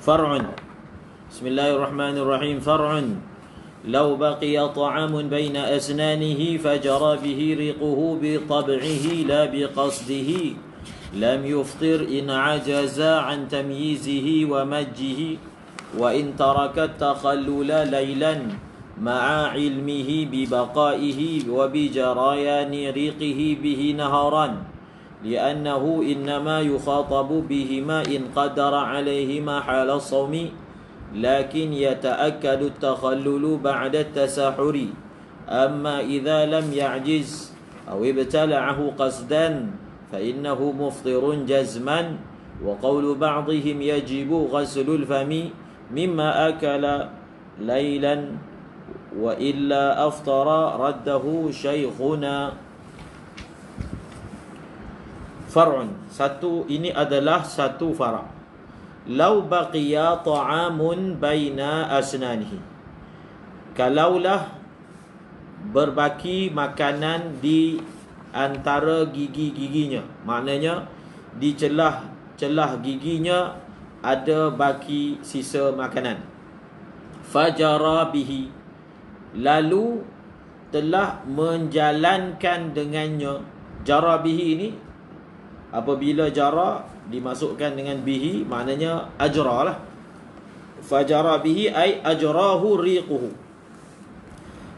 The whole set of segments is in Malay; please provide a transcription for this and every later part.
فرع. بسم الله الرحمن الرحيم. فرع. لو بقي طعام بين أسنانه فجرى به ريقه بطبعه لا بقصده لم يفطر إن عجز عن تمييزه ومجه وإن ترك التخلل ليلا مع علمه ببقائه وبجريان ريقه به نهارا لأنه إنما يخاطب بهما إن قدر عليهما حال الصوم لكن يتأكد التخلل بعد التساحر أما إذا لم يعجز أو ابتلعه قصدا فإنه مفطر جزما وقول بعضهم يجب غسل الفم مما أكل ليلا وإلا أفطر رده شيخنا. Far'un, satu ini adalah satu fara'. Lau baqiya ta'amun baina asnanihi, kalaulah berbaki makanan di antara gigi-giginya, maknanya di celah giginya ada baki sisa makanan. Fajara bihi, lalu telah menjalankan dengannya. Jara bihi ini, apabila jara dimasukkan dengan bihi, maknanya ajra lah. Fajara bihi ay ajrahu riquhu,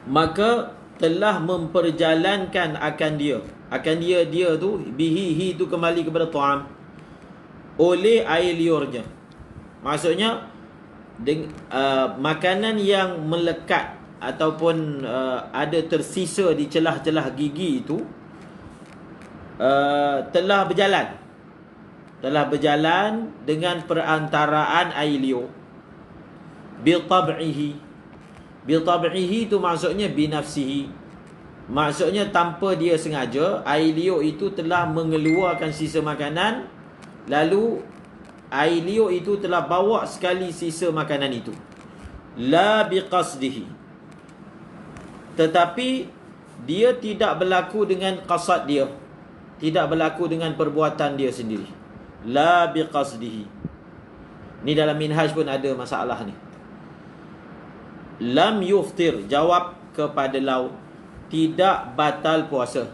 maka telah memperjalankan akan dia. Akan dia tu, bihi, hi tu kembali kepada ta'am, oleh air liurnya. Maksudnya makanan yang melekat ataupun ada tersisa di celah-celah gigi itu telah berjalan dengan perantaraan air liur. Bitab'ihi itu maksudnya binafsihi, maksudnya tanpa dia sengaja air liur itu telah mengeluarkan sisa makanan, lalu air liur itu telah bawa sekali sisa makanan itu. La biqasdihi, tetapi dia tidak berlaku dengan qasad dia, tidak berlaku dengan perbuatan dia sendiri. La biqasdihi, ni dalam minhaj pun ada masalah ni. Lam yuftir, jawab kepada lau, tidak batal puasa.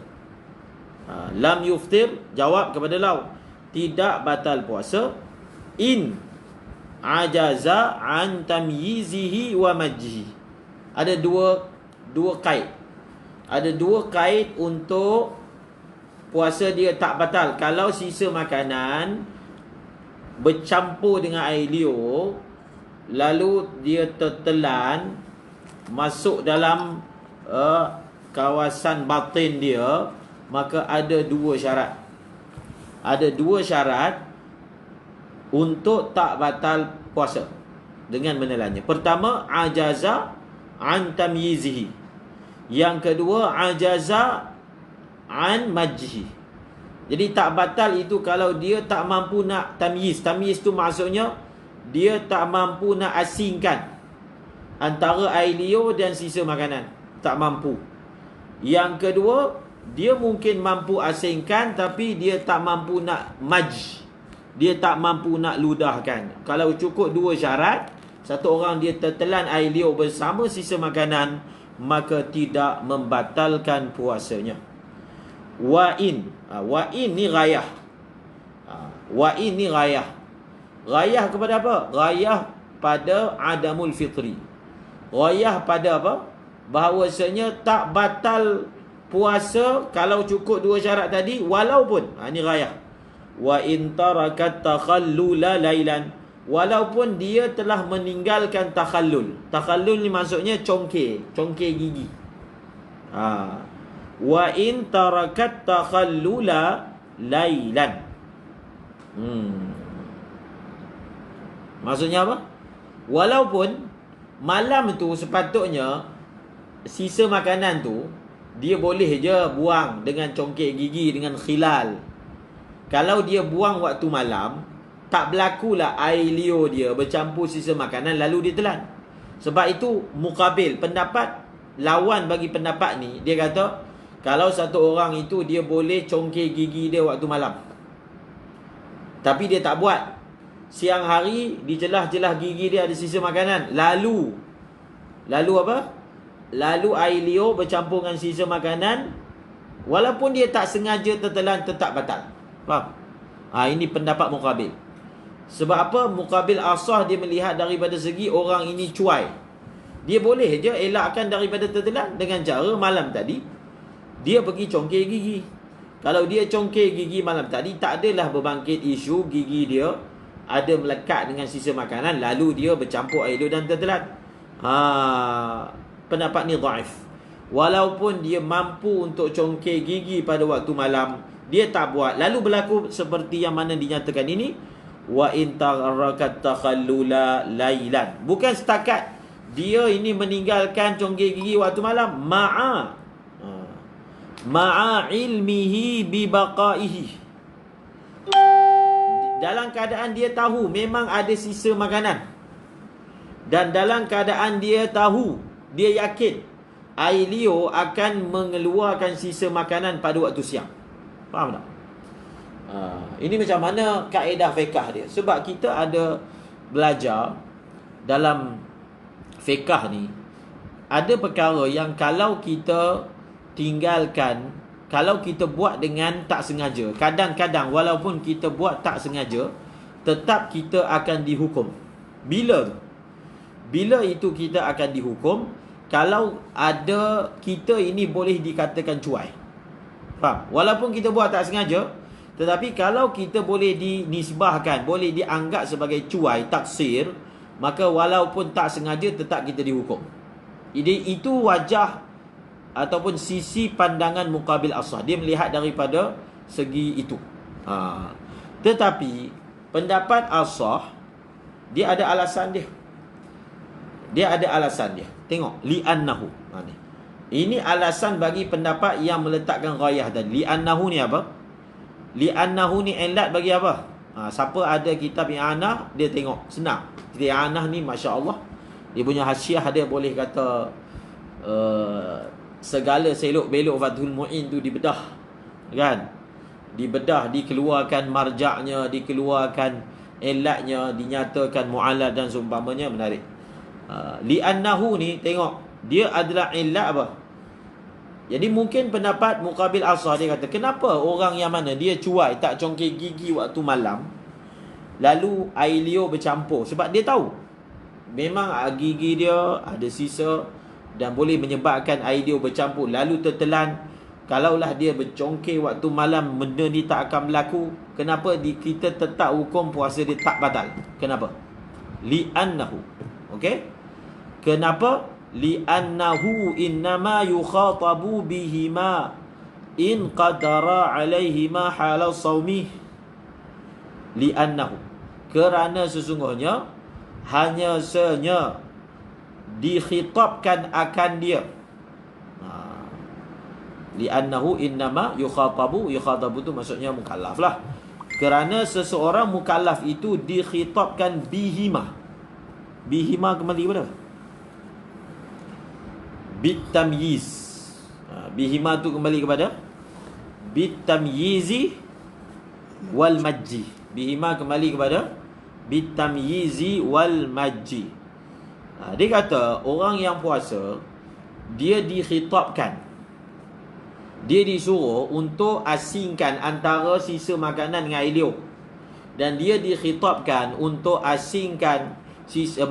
Lam yuftir, jawab kepada lau, tidak batal puasa. In ajaza an tamyizihi wa majjihi, ada dua kaid. Ada dua kaid untuk puasa dia tak batal. Kalau sisa makanan bercampur dengan air liur, lalu dia tertelan masuk dalam kawasan batin dia, maka ada dua syarat. Ada dua syarat untuk tak batal puasa dengan menelannya. Pertama, ajaza an tamyizihi. Yang kedua, ajaza an majhi. Jadi tak batal itu kalau dia tak mampu nak tamyiz. Tamyiz tu maksudnya dia tak mampu nak asingkan antara air liur dan sisa makanan. Tak mampu. Yang kedua, dia mungkin mampu asingkan, tapi dia tak mampu nak majh, dia tak mampu nak ludahkan. Kalau cukup dua syarat, satu orang dia tertelan air liur bersama sisa makanan, maka tidak membatalkan puasanya. Wa'in ni ghayah. Wa'in ni ghayah. Ghayah kepada apa? Ghayah pada adamul fitri. Ghayah pada apa? Bahawasanya tak batal puasa kalau cukup dua syarat tadi, walaupun ni ghayah. Wa in tarakat takhallula lailan, walaupun dia telah meninggalkan takhallul. Takhallul ni maksudnya congkir gigi. Wa in tarakat takhallula lailan. Maksudnya apa? Walaupun malam tu sepatutnya sisa makanan tu dia boleh je buang dengan congkir gigi, dengan khilal. Kalau dia buang waktu malam, tak berlakulah air liur dia bercampur sisa makanan lalu dia telan. Sebab itu mukabil, pendapat lawan bagi pendapat ni, dia kata kalau satu orang itu dia boleh congkir gigi dia waktu malam, tapi dia tak buat. siang hari di celah-celah gigi dia ada sisa makanan, lalu apa? Lalu air liur bercampur dengan sisa makanan, walaupun dia tak sengaja tertelan, tetap batal. Faham? Ini pendapat muqabil. Sebab apa? Muqabil asah dia melihat daripada segi orang ini cuai. Dia boleh je elakkan daripada tertelan dengan cara malam tadi dia pergi congkir gigi. Kalau dia congkir gigi malam tadi, tak adalah berbangkit isu gigi dia ada melekat dengan sisa makanan, lalu dia bercampur air liur dan tertelan. Pendapat ni dhaif. Walaupun dia mampu untuk congkir gigi pada waktu malam, dia tak buat, lalu berlaku seperti yang mana dinyatakan ini, wa in tarakat takhallula lailan. Bukan setakat dia ini meninggalkan congkir gigi waktu malam, ma'a ilmihi bi baqaihi, dalam keadaan dia tahu memang ada sisa makanan, dan dalam keadaan dia tahu, dia yakin air liur akan mengeluarkan sisa makanan pada waktu siang. Faham tak? Ini macam mana kaedah fiqh dia. Sebab kita ada belajar dalam fiqh ni, ada perkara yang kalau kita tinggalkan, kalau kita buat dengan tak sengaja, kadang-kadang walaupun kita buat tak sengaja, tetap kita akan dihukum. Bila itu kita akan dihukum? Kalau ada kita ini boleh dikatakan cuai. Faham? Walaupun kita buat tak sengaja, tetapi kalau kita boleh dinisbahkan, boleh dianggap sebagai cuai, taksir, maka walaupun tak sengaja tetap kita dihukum. Jadi itu wajah ataupun sisi pandangan muqabil asah. Dia melihat daripada segi itu. Tetapi pendapat asah, dia ada alasan dia. Tengok, li'annahu. Ini alasan bagi pendapat yang meletakkan ghayah tadi. Li'annahu ni apa? Li'annahu ni ilat bagi apa? Siapa ada kitab i'anah, dia tengok. Senang. Kitab i'anah ni Masya Allah, dia punya hasyiah dia boleh kata segala selok-belok Fathul Mu'in tu dibedah. Kan? Dibedah, dikeluarkan marja'nya, dikeluarkan ilatnya, dinyatakan mu'allal dan seumpamanya. Menarik. Li'annahu ni, tengok, dia adalah ilat apa? Jadi mungkin pendapat muqabil asah, dia kata, kenapa orang yang mana dia cuai, tak congkir gigi waktu malam, lalu air liur bercampur? Sebab dia tahu memang gigi dia ada sisa dan boleh menyebabkan air liur bercampur, lalu tertelan. Kalaulah dia bercongkir waktu malam, benda ni tak akan berlaku. Kenapa kita tetap hukum puasa dia tak batal? Kenapa? Li'annahu. Okey? Kenapa? Li'annahu innama yukhatabu bihima in qadara alaihima halal sawmih. Li'annahu, kerana sesungguhnya hanya senya dikhitabkan akan dia. Li'annahu innama yukhatabu tu maksudnya mukallaf lah. Kerana seseorang mukallaf itu dikhitabkan bihima. Bihima kembali kepada bitamyiz. Bihima tu kembali kepada bitamyizi wal majji. Bihima kembali kepada bitamyizi wal majji. Dia kata orang yang puasa, dia dikhitabkan, dia disuruh untuk asingkan antara sisa makanan dengan air liur, dan dia dikhitabkan untuk asingkan sisa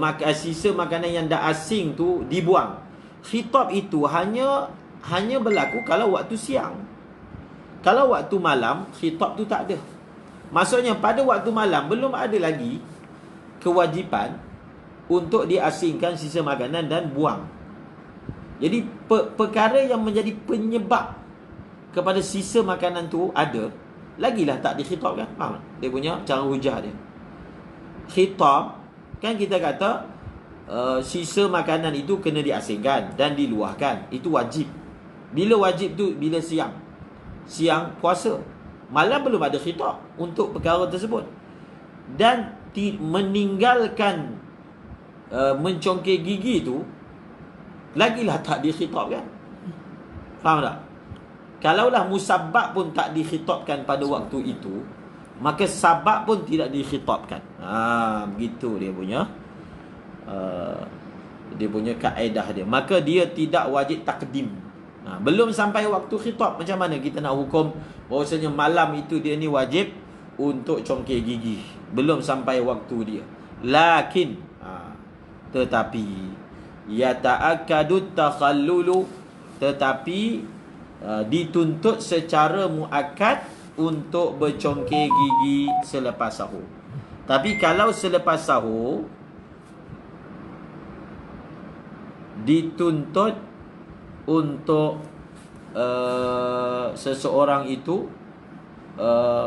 makanan yang dah asing tu dibuang. Khitab itu hanya berlaku kalau waktu siang. Kalau waktu malam, khitab tu tak ada. Maksudnya pada waktu malam belum ada lagi kewajipan untuk diasingkan sisa makanan dan buang. Jadi perkara yang menjadi penyebab kepada sisa makanan tu ada, lagilah tak dikhitabkan. Faham? Dia punya cara hujah dia. Khitab, kan kita kata sisa makanan itu kena diasingkan dan diluahkan. Itu wajib. Bila wajib tu? Bila siang. Siang puasa. Malam belum ada khitab untuk perkara tersebut. Dan meninggalkan mencongkir gigi tu, lagilah tak dikhitabkan. Faham tak? Kalaulah musabbab pun tak dikhitabkan pada waktu itu, maka sabab pun tidak dikhitabkan. Begitu dia punya kaedah dia. Maka dia tidak wajib takdim. Belum sampai waktu khitab, macam mana kita nak hukum bahawasanya malam itu dia ni wajib untuk congkak gigi? Belum sampai waktu dia. Lakin tetapi yata'akkadu takhallulu, tetapi dituntut secara muakkad untuk bercongkak gigi selepas sahur. Tapi kalau selepas sahur dituntut untuk seseorang itu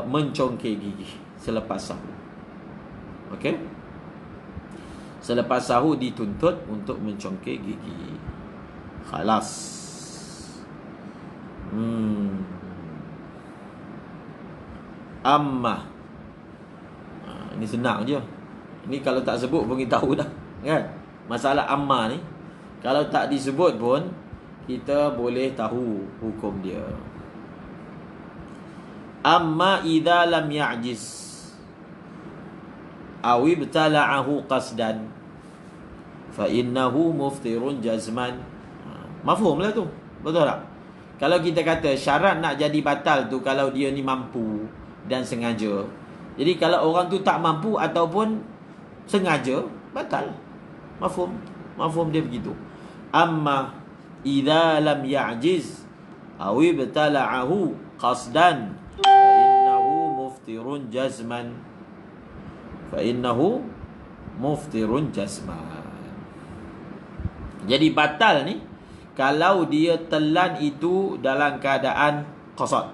mencongkak gigi selepas sahur. Okey? Selepas sahur dituntut untuk mencongkak gigi. Khalas. Amma. Ini senang je. Ini kalau tak sebut pun kita tahu dah, kan? Masalah amma ni kalau tak disebut pun kita boleh tahu hukum dia. Amma idza lam ya'jiz aw ibtala'ahu qasdan fa innahu muftirun jazman. Mafhumlah tu. Betul tak? Kalau kita kata syarat nak jadi batal tu kalau dia ni mampu dan sengaja. Jadi kalau orang tu tak mampu ataupun sengaja, batal. Mafhum dia begitu. Amma idza lam ya'jiz aw ibtala'ahu qasdan fa innahu muftirun jazman. Jadi batal ni kalau dia telan itu dalam keadaan qasad.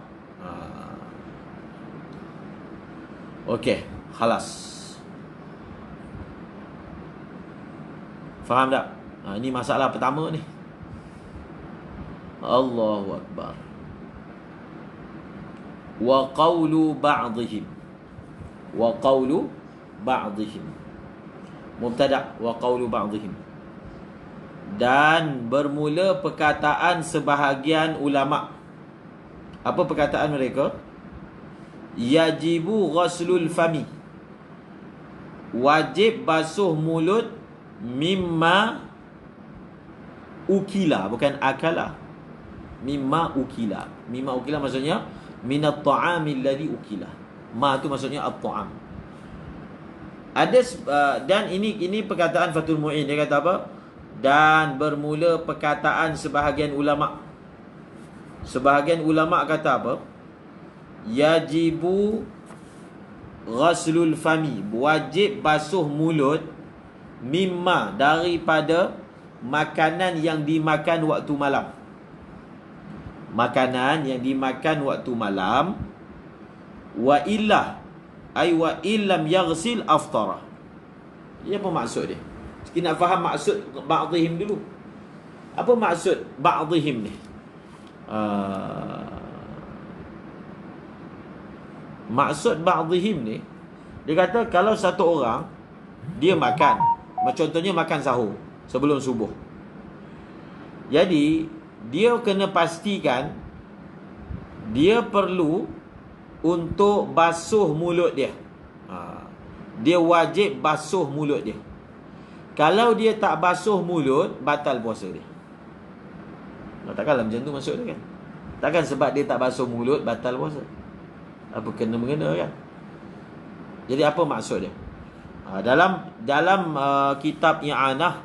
Okey, khalas. Faham tak? Ini masalah pertama ni. Allahu Akbar. Wa qawlu ba'dihim. Mubtada' wa qawlu ba'dihim. Dan bermula perkataan sebahagian ulama'. Apa perkataan mereka? Yajibu ghaslul fami. Wajib basuh mulut mimma ukila, bukan akala. Mimma ukila. Mimma ukila maksudnya minat ta'amil ladzi ukila. Ma tu maksudnya at-ta'am. Ada dan ini perkataan Fathul Mu'in. Dia kata apa? Dan bermula perkataan sebahagian ulama'. Sebahagian ulama' kata apa? Yajibu ghaslul fami. Wajib basuh mulut mimma, daripada makanan yang dimakan waktu malam. Makanan yang dimakan waktu malam. Wa illah, ay wa illam yaghsil aftara. Ini apa maksud dia? Kita nak faham maksud ba'dihim dulu. Apa maksud ba'dihim ni? Maksud ba'dihim ni, dia kata kalau satu orang dia makan, contohnya makan sahur sebelum subuh. Jadi dia kena pastikan dia perlu untuk basuh mulut dia. Dia wajib basuh mulut dia. Kalau dia tak basuh mulut, batal puasa dia. Takkanlah macam tu maksud dia, kan? Takkan sebab dia tak basuh mulut batal puasa. Apa kena-mengena, kan? Jadi apa maksud dia? Dalam kitab I'anah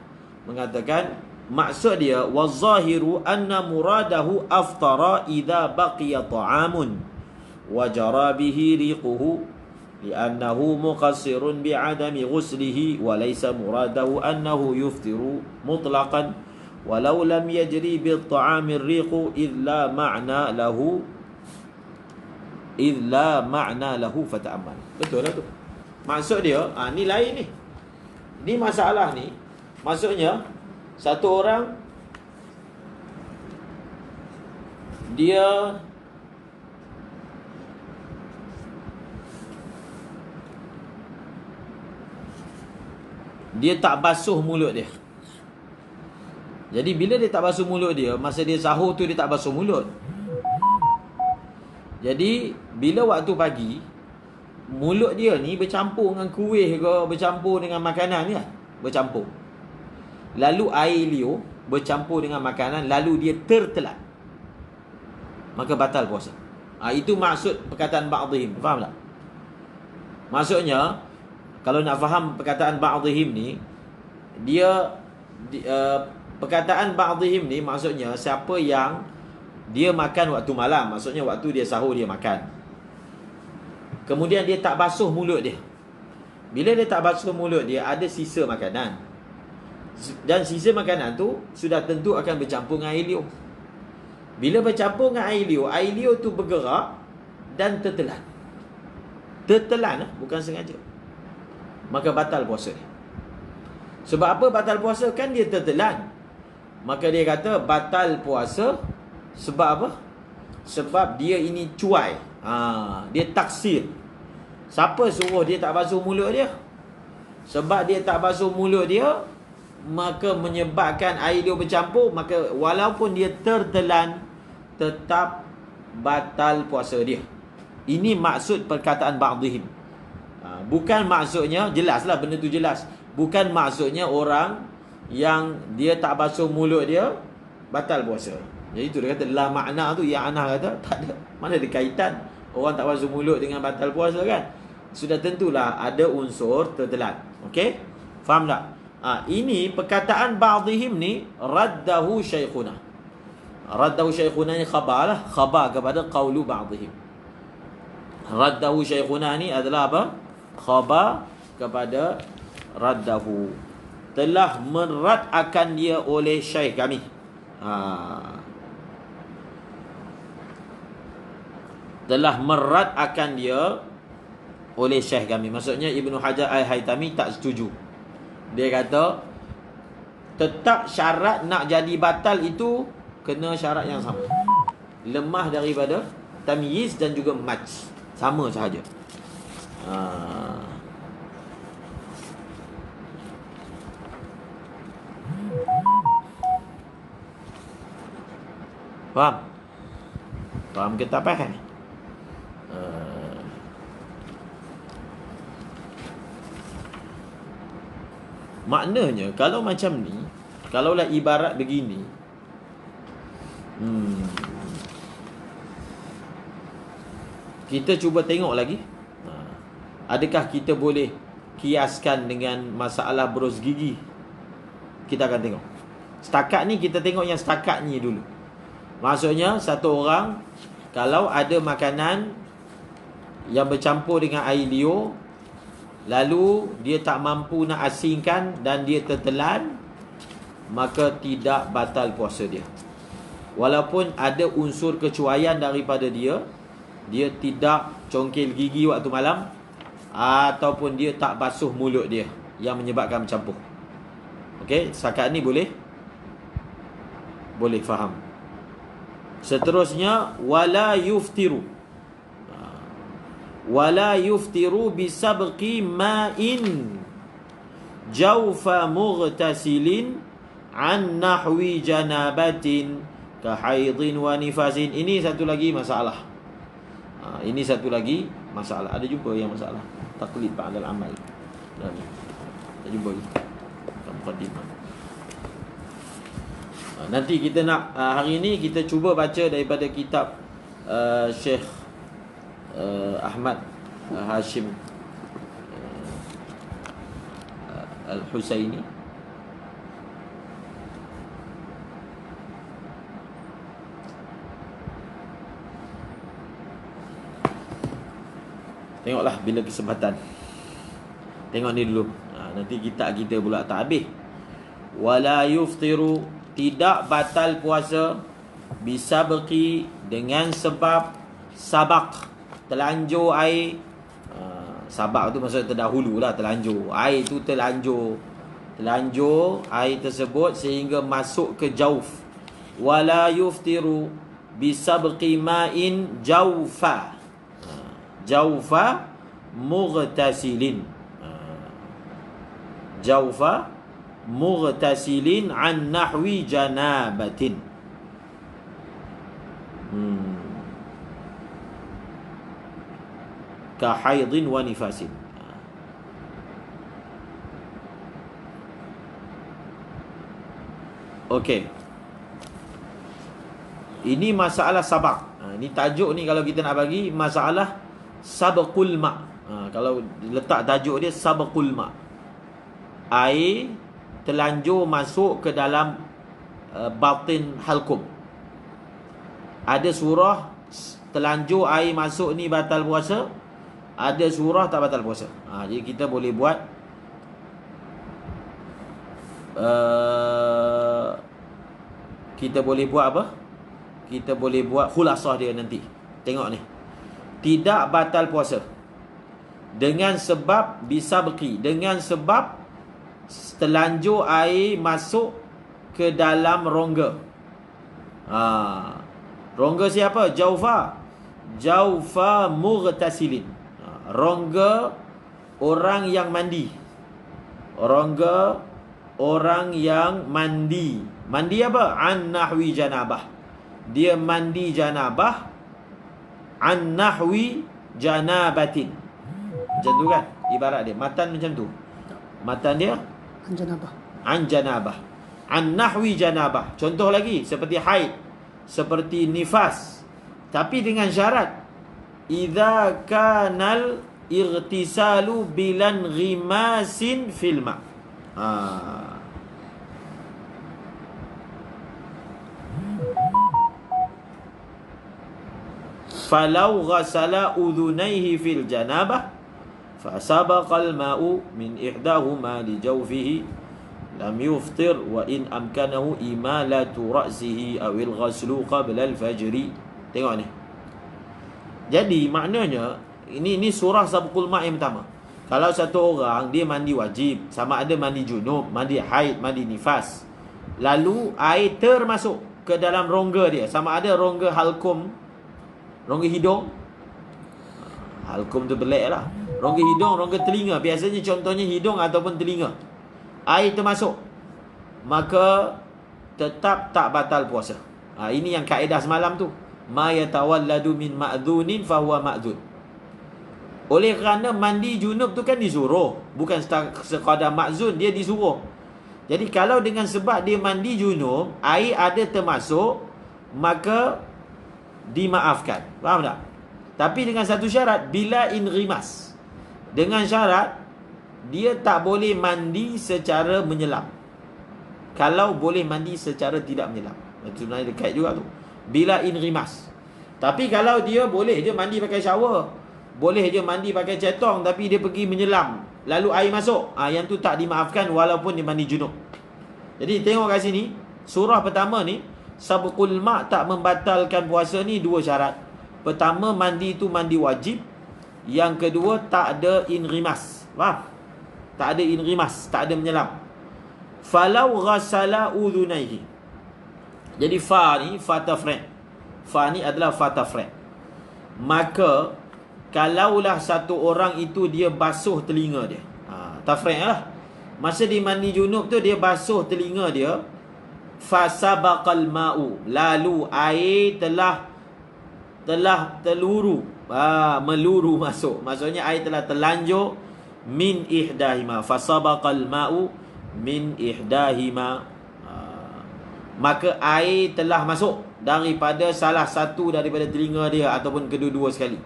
mengatakan maksud dia wazahiru anna muradahu aftara idza baqiya ta'amun wa jara bihi riquhu li'annahu muqassirun bi'adami ghuslihi wa laysa muradahu annahu yuftiru mutlaqan walau lam yajri bil ta'ami riqu illa ma'na lahu fata'ammal. Betul lah tu. Maksud dia, ni lain ni. Ni masalah ni, maksudnya satu orang dia tak basuh mulut dia. Jadi bila dia tak basuh mulut dia, masa dia sahur tu dia tak basuh mulut. Jadi bila waktu pagi mulut dia ni bercampur dengan kuih ke, bercampur dengan makanan ni kan? Bercampur. Lalu air liur bercampur dengan makanan, lalu dia tertelan, maka batal puasa. Itu maksud perkataan ba'dihim. Faham tak? Maksudnya, kalau nak faham perkataan ba'dihim ni, perkataan ba'dihim ni maksudnya siapa yang dia makan waktu malam, maksudnya waktu dia sahur dia makan, kemudian dia tak basuh mulut dia. Bila dia tak basuh mulut dia, ada sisa makanan, dan sisa makanan tu sudah tentu akan bercampur dengan air liur. Bila bercampur dengan air liur tu bergerak dan tertelan. Tertelan, bukan sengaja. Maka batal puasa dia. Sebab apa batal puasa? Kan dia tertelan. Maka dia kata batal puasa sebab apa? Sebab dia ini cuai. Dia taksir. Siapa suruh dia tak basuh mulut dia? Sebab dia tak basuh mulut dia, maka menyebabkan air liur bercampur, maka walaupun dia tertelan, tetap batal puasa dia. Ini maksud perkataan ba'dihim. Bukan maksudnya, jelaslah benda tu jelas, bukan maksudnya orang yang dia tak basuh mulut dia batal puasa. Jadi tu dia kata la makna tu, yang Ana kata tak ada. Mana ada kaitan orang tak basuh mulut dengan batal puasa kan? Sudah tentulah ada unsur tertelan. Okey? Faham tak? Ini perkataan ba'dihim ni raddahu syaikhuna. Raddahu syaikhuna ni khabar lah, khabar kepada qaulu ba'dihim. Raddahu syaikhuna ni adalah apa? Khabar kepada raddahu. Telah merad akan dia oleh syekh kami. Telah merad akan dia oleh syekh kami. Maksudnya Ibnu Hajar Al-Haytami tak setuju. Dia kata tetap syarat nak jadi batal itu kena syarat yang sama. Lemah daripada tamyiz dan juga match. Sama sahaja. Faham? Faham ke tak faham? Maknanya kalau macam ni, kalaulah ibarat begini, kita cuba tengok lagi, adakah kita boleh kiaskan dengan masalah berus gigi? Kita akan tengok. Setakat ni kita tengok yang setakat ni dulu. Maksudnya satu orang kalau ada makanan yang bercampur dengan air liur, lalu dia tak mampu nak asingkan dan dia tertelan, maka tidak batal puasa dia. Walaupun ada unsur kecuaian daripada dia, dia tidak congkil gigi waktu malam, ataupun dia tak basuh mulut dia yang menyebabkan mencampur. Okey, setakat ni boleh faham. Seterusnya wala yuftiru. Wala yuftiru bisabqi ma'in jawfa mughtasilin an nahwi janabatin ka haidin wa nifasin. Ini satu lagi masalah. Ini satu lagi masalah. Ada jumpa yang masalah taqlid ba'dal amal. Tak jumpa lagi. Muqaddimah. Nanti kita nak hari ini kita cuba baca daripada kitab Syekh Ahmad Hashim Al-Husaini. Tengoklah bila kesempatan. Tengok ni dulu. Nanti kita pula tak habis. Wala yuftiru, tidak batal puasa, bisabqi, dengan sebab sabak, terlanjur air. Sabak tu maksudnya terdahulu lah, terlanjur. Air tu terlanjur air tersebut sehingga masuk ke jauf. Wala yuftiru bisabqi ma'in jaufa. Jaufa mughtasilin. Jaufa mughtasilin an nahwi janabatin. ka haidin wa nifasin. Okey. Ini masalah sabak. Ini tajuk ni kalau kita nak bagi masalah sabqul ma. Kalau letak tajuk dia sabqul ma. Air terlanjur masuk ke dalam batin halkum. Ada surah terlanjur air masuk ni batal puasa, ada surah tak batal puasa. Jadi kita boleh buat kita boleh buat apa? Kita boleh buat khulasah dia nanti. Tengok ni. Tidak batal puasa dengan sebab bisabqi, dengan sebab terlanjur air masuk ke dalam rongga. Rongga siapa? Jaufa. Jaufa mughtasilin. Rongga orang yang mandi. Rongga orang yang mandi. Mandi apa? An nahwi janabah. Dia mandi janabah an nahwi janabatin. Macam tu kan ibarat dia. Matan macam tu. Matan dia An janabah. An janabah. An nahwi janabah. Contoh lagi seperti haid, seperti nifas. Tapi dengan syarat idza kanal irtisalu bilan ghimasin fil ma. Falau ghasala udhunaihi fil janabah fasabaqal ma'u min ihdahuma li jawfihi lam yuftir wa in amkanahu imalatu ra'sihi awil ghaslu qabla al-fajri. Tengok ni. Jadi maknanya ini surah sabqul ma' yang pertama. Kalau satu orang dia mandi wajib, sama ada mandi junub, mandi haid, mandi nifas, lalu air termasuk ke dalam rongga dia, sama ada rongga halkum, rongga hidung. Halkum tu belak lah. Rongga hidung, rongga telinga. Biasanya contohnya hidung ataupun telinga. Air termasuk, maka tetap tak batal puasa. Ini yang kaedah semalam tu. Ma yatawalladu min ma'dhunin fahuwa ma'dhun. Oleh kerana mandi junub tu kan disuruh, bukan sekadar ma'zun, dia disuruh. Jadi kalau dengan sebab dia mandi junub, air ada termasuk, maka dimaafkan. Faham tak? Tapi dengan satu syarat, bila in rimas. Dengan syarat dia tak boleh mandi secara menyelam. Kalau boleh mandi secara tidak menyelam, itu sebenarnya dekat juga tu. Bila in rimas. Tapi kalau dia boleh je mandi pakai shower, boleh je mandi pakai cetong, tapi dia pergi menyelam, lalu air masuk, yang tu tak dimaafkan walaupun dia mandi junub. Jadi tengok kat sini, surah pertama ni sabqul ma' tak membatalkan puasa ni dua syarat. Pertama, mandi tu mandi wajib. Yang kedua, tak ada inrimas. Faham? Tak ada inrimas, tak ada menyelam. Falau ghasala udhunaihi. Jadi fa ni fa tafriq. Fa ni adalah fa tafriq. Maka kalaulah satu orang itu dia basuh telinga dia. Tafriq lah. Masa dia mandi junub tu dia basuh telinga dia. Fasabaqal ma'u. Lalu air telah teluru, meluru masuk. Maksudnya air telah terlanjur min ihdahima. Fasabaqal ma'u min ihdahima. Maka air telah masuk daripada salah satu daripada telinga dia ataupun kedua-dua sekali.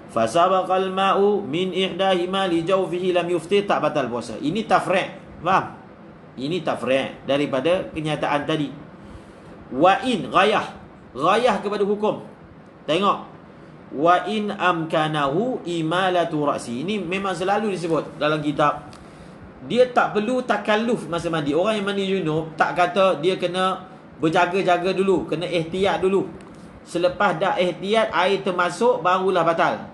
Fasabaqal ma'u min ihdahima li jawfihi lam yuftir, tak batal puasa. Ini tafri'. Faham? Ini tafri' daripada kenyataan tadi. Wa in ghayah kepada hukum. Tengok. Wa in amkanahu imalatu ra'si. Ini memang selalu disebut dalam kitab. Dia tak perlu takalluf masa mandi. Orang yang mandi junub tak kata dia kena berjaga-jaga dulu, kena ihtiyat dulu. Selepas dah ihtiyat air termasuk barulah batal.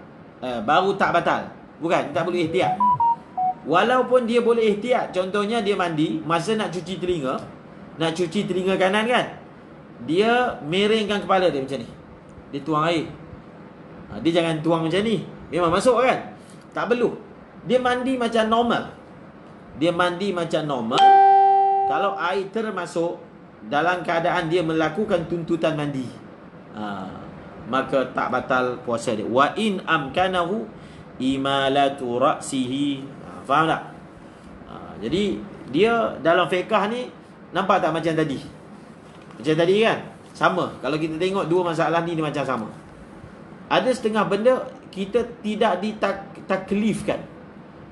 Baru tak batal. Bukan, tak perlu ihtiyat. Walaupun dia boleh ihtiyat. Contohnya dia mandi, masa nak cuci telinga, nak cuci telinga kanan kan, dia miringkan kepala dia macam ni, dia tuang air. Dia jangan tuang macam ni, memang masuk kan. Tak perlu. Dia mandi macam normal. Dia mandi macam normal. Kalau air termasuk dalam keadaan dia melakukan tuntutan mandi, maka tak batal puasa dia. Wa in amkanahu imalatu ra'sihi. Faham tak? Jadi dia dalam fiqh ni nampak tak macam tadi? Macam tadi kan? Sama. Kalau kita tengok dua masalah ni dia macam sama. Ada setengah benda kita tidak ditaklifkan.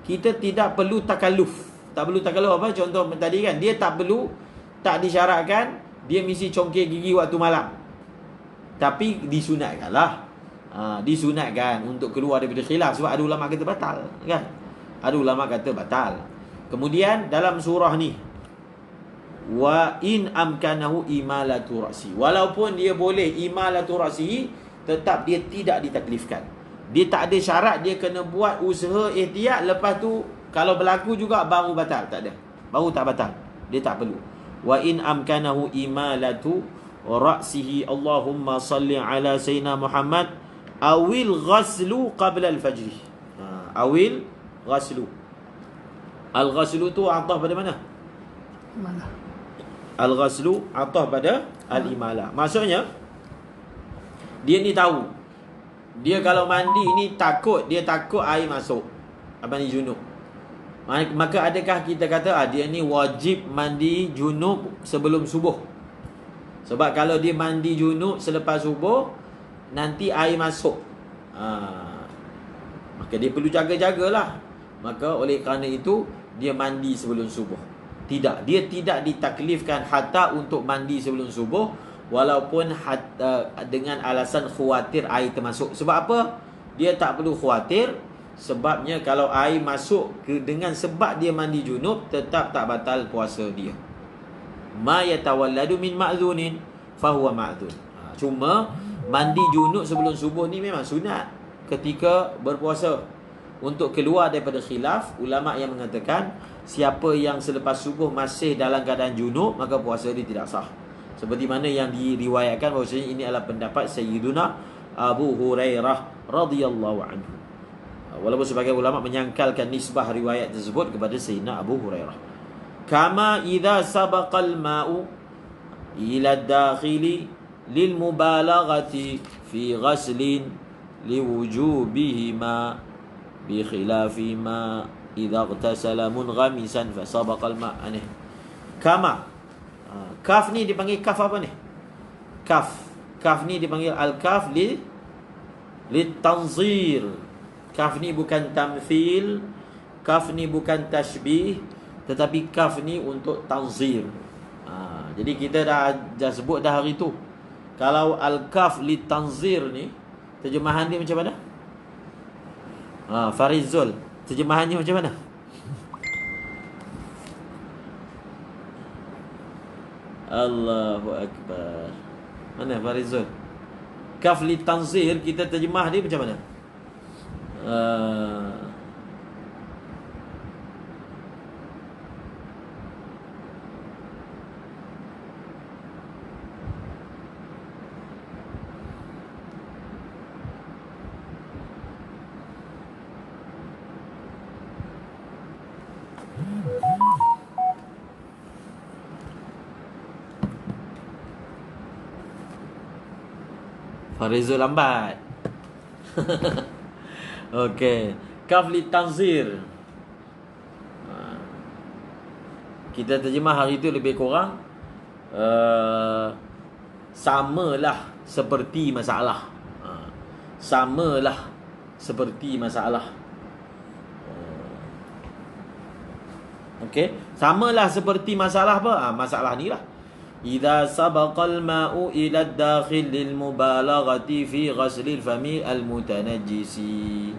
Kita tidak perlu takaluf. Tak perlu takaluf apa? Contoh tadi kan, dia tak perlu, tak disyaratkan dia mesti congkir gigi waktu malam. Tapi disunatkan lah. Disunatkan untuk keluar daripada khilaf. Sebab ada ulama kata batal kan? Ada ulama kata batal. Kemudian dalam surah ni, wa in amkanahu imalatu ra'si, walaupun dia boleh imalatu ra'si, tetap dia tidak ditaklifkan. Dia tak ada syarat dia kena buat usaha ihtiyat, lepas tu kalau berlaku juga baru batal. Tak ada. Baru tak batal. Dia tak perlu. Wa in amkanahu imalatu ra'sihi, Allahumma salli ala sayyidina Muhammad, awil ghaslu qabla al-fajr. Awil ghaslu. Al-ghaslu tu atah pada mana? Mana? Al-ghaslu atah pada al-imalah. Maksudnya dia ni tahu, dia kalau mandi ni dia takut air masuk, mandi junub. Maka adakah kita kata dia ni wajib mandi junub sebelum subuh? Sebab kalau dia mandi junub selepas subuh, nanti air masuk. Maka dia perlu jaga-jagalah. Maka oleh kerana itu dia mandi sebelum subuh. Tidak, dia tidak ditaklifkan hatta untuk mandi sebelum subuh, walaupun dengan alasan khawatir air termasuk. Sebab apa? Dia tak perlu khawatir. Sebabnya kalau air masuk dengan sebab dia mandi junub, tetap tak batal puasa dia. Ma yatawalladu min ma'dhunin fahuwa ma'dhun. Cuma mandi junub sebelum subuh ni memang sunat ketika berpuasa. Untuk keluar daripada khilaf, ulama yang mengatakan siapa yang selepas subuh masih dalam keadaan junub, maka puasa dia tidak sah. Seperti mana yang diriwayatkan bahawasanya ini adalah pendapat Sayyiduna Abu Hurairah radhiyallahu anhu. Walaupun sebagai ulama menyangkalkan nisbah riwayat tersebut kepada Sayyidina Abu Hurairah. Kama idza sabaqal ma'u ila ad-dakhili lil mubalaghati fi ghaslin liwujubihima bi khilafi ma idza ightasala munghamisan fa sabaqal ma'. Kama, kaf ni dipanggil kaf apa ni? Kaf ni dipanggil al-kaf li tanzir. Kaf ni bukan tamthil, kaf ni bukan tashbih, tetapi kaf ni untuk tanzir. Jadi kita dah sebut dah hari tu. Kalau al-kaf li tanzir ni, terjemahan dia macam mana? Farizul, terjemahannya macam mana? Allahu Akbar. Mana Farizul? Kaf li tanzir, kita terjemah dia macam mana? Farizul lambat. Okey. Kaf li tanzir. Kita terjemah hari itu lebih kurang samalah seperti masalah. Samalah seperti masalah. Okey, samalah seperti masalah apa? Masalah ni lah. Idza sabaqal ma'u ila ad-dakhil lil mubalaghati fi ghaslil fami al-mutanajjisi.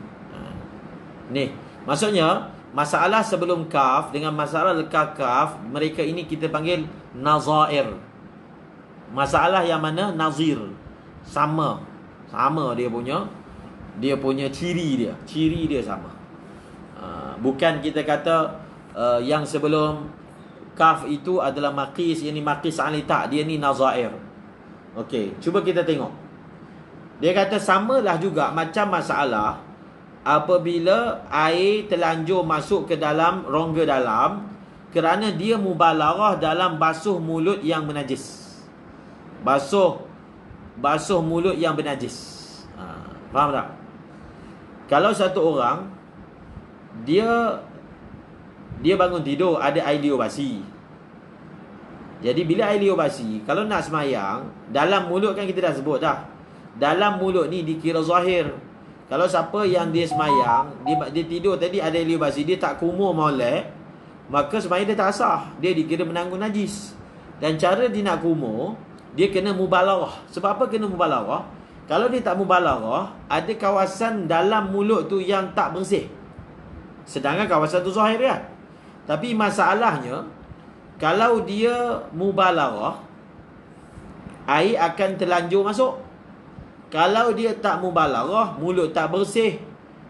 Ni, maksudnya masalah sebelum kaf dengan masalah lekas kaf, mereka ini kita panggil nazair. Masalah yang mana nazir, sama dia punya ciri dia sama. Bukan kita kata yang sebelum kaf itu adalah maqis, yang ni maqis alita, dia ni nazair. Okey, cuba kita tengok. Dia kata samalah juga macam masalah apabila air terlanjur masuk ke dalam rongga dalam kerana dia mubalaghah dalam basuh mulut yang menajis. Basuh mulut yang bernajis. Faham tak? Kalau satu orang dia bangun tidur ada air liur basi. Jadi bila air liur basi, kalau nak semayang, dalam mulut kan kita dah sebut dah. Dalam mulut ni dikira zahir. Kalau siapa yang dia semayang, dia tidur tadi ada air liur basi, dia tak kumur molek, maka semayang dia tak sah. Dia dikira menanggung najis. Dan cara dia nak kumur, dia kena mubalarah. Sebab apa kena mubalarah? Kalau dia tak mubalarah, ada kawasan dalam mulut tu yang tak bersih. Sedangkan kawasan tu zahir kan. Tapi masalahnya, kalau dia mubalarah, air akan terlanjur masuk. Kalau dia tak mubalarah, mulut tak bersih,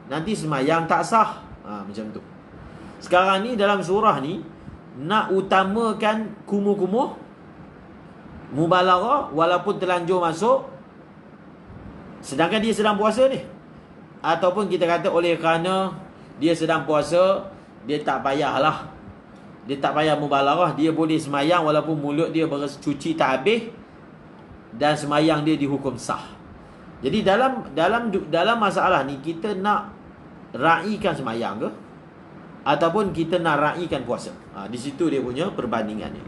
nanti semayang tak sah. Macam tu. Sekarang ni dalam surah ni nak utamakan kumuh-kumuh, mubalarah walaupun terlanjur masuk, sedangkan dia sedang puasa ni. Ataupun kita kata oleh kerana dia sedang puasa, dia tak payahlah, dia tak payah mubalarah, dia boleh semayang walaupun mulut dia bercuci tak habis, dan semayang dia dihukum sah. Jadi dalam masalah ni, kita nak raikan semayang ke ataupun kita nak raikan puasa? Di situ dia punya perbandingannya.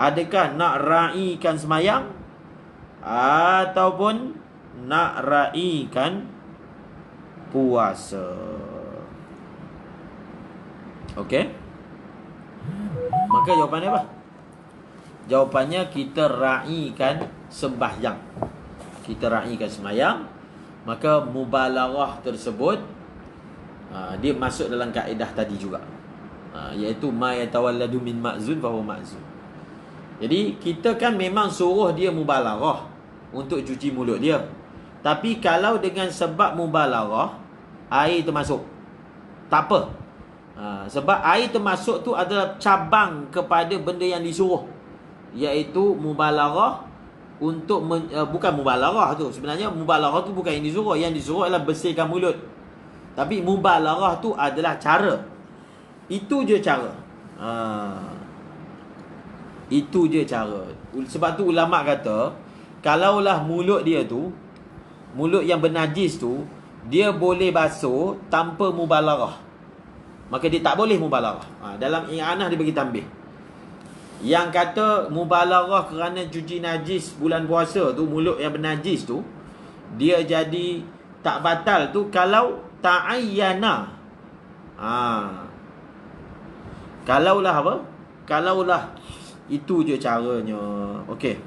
Adakah nak raikan semayang ataupun nak raikan puasa? Okey. Maka jawapannya apa? Jawapannya kita raikan sembahyang. Kita raikan semayang. Maka mubalarah tersebut dia masuk dalam kaedah tadi juga, iaitu ma yatawalladu min ma'zun fa huwa ma'zun. Jadi kita kan memang suruh dia mubalarah untuk cuci mulut dia. Tapi kalau dengan sebab mubalarah air termasuk, tak apa. Sebab air termasuk tu adalah cabang kepada benda yang disuruh, iaitu mubalarah untuk bukan mubalarah tu. Sebenarnya mubalarah tu bukan yang disuruh. Yang disuruh adalah bersihkan mulut. Tapi mubalarah tu adalah cara. Itu je cara. Itu je cara. Sebab tu ulama kata, kalaulah mulut dia tu, mulut yang bernajis tu, dia boleh basuh tanpa mubalarah, maka dia tak boleh mubalarah. Dalam i'anah dia bagi tambih. Yang kata mubalarah kerana cuci najis bulan puasa tu, mulut yang bernajis tu, dia jadi tak batal tu kalau ta'ayyana. Kalaulah apa? Kalaulah itu je caranya. Okey.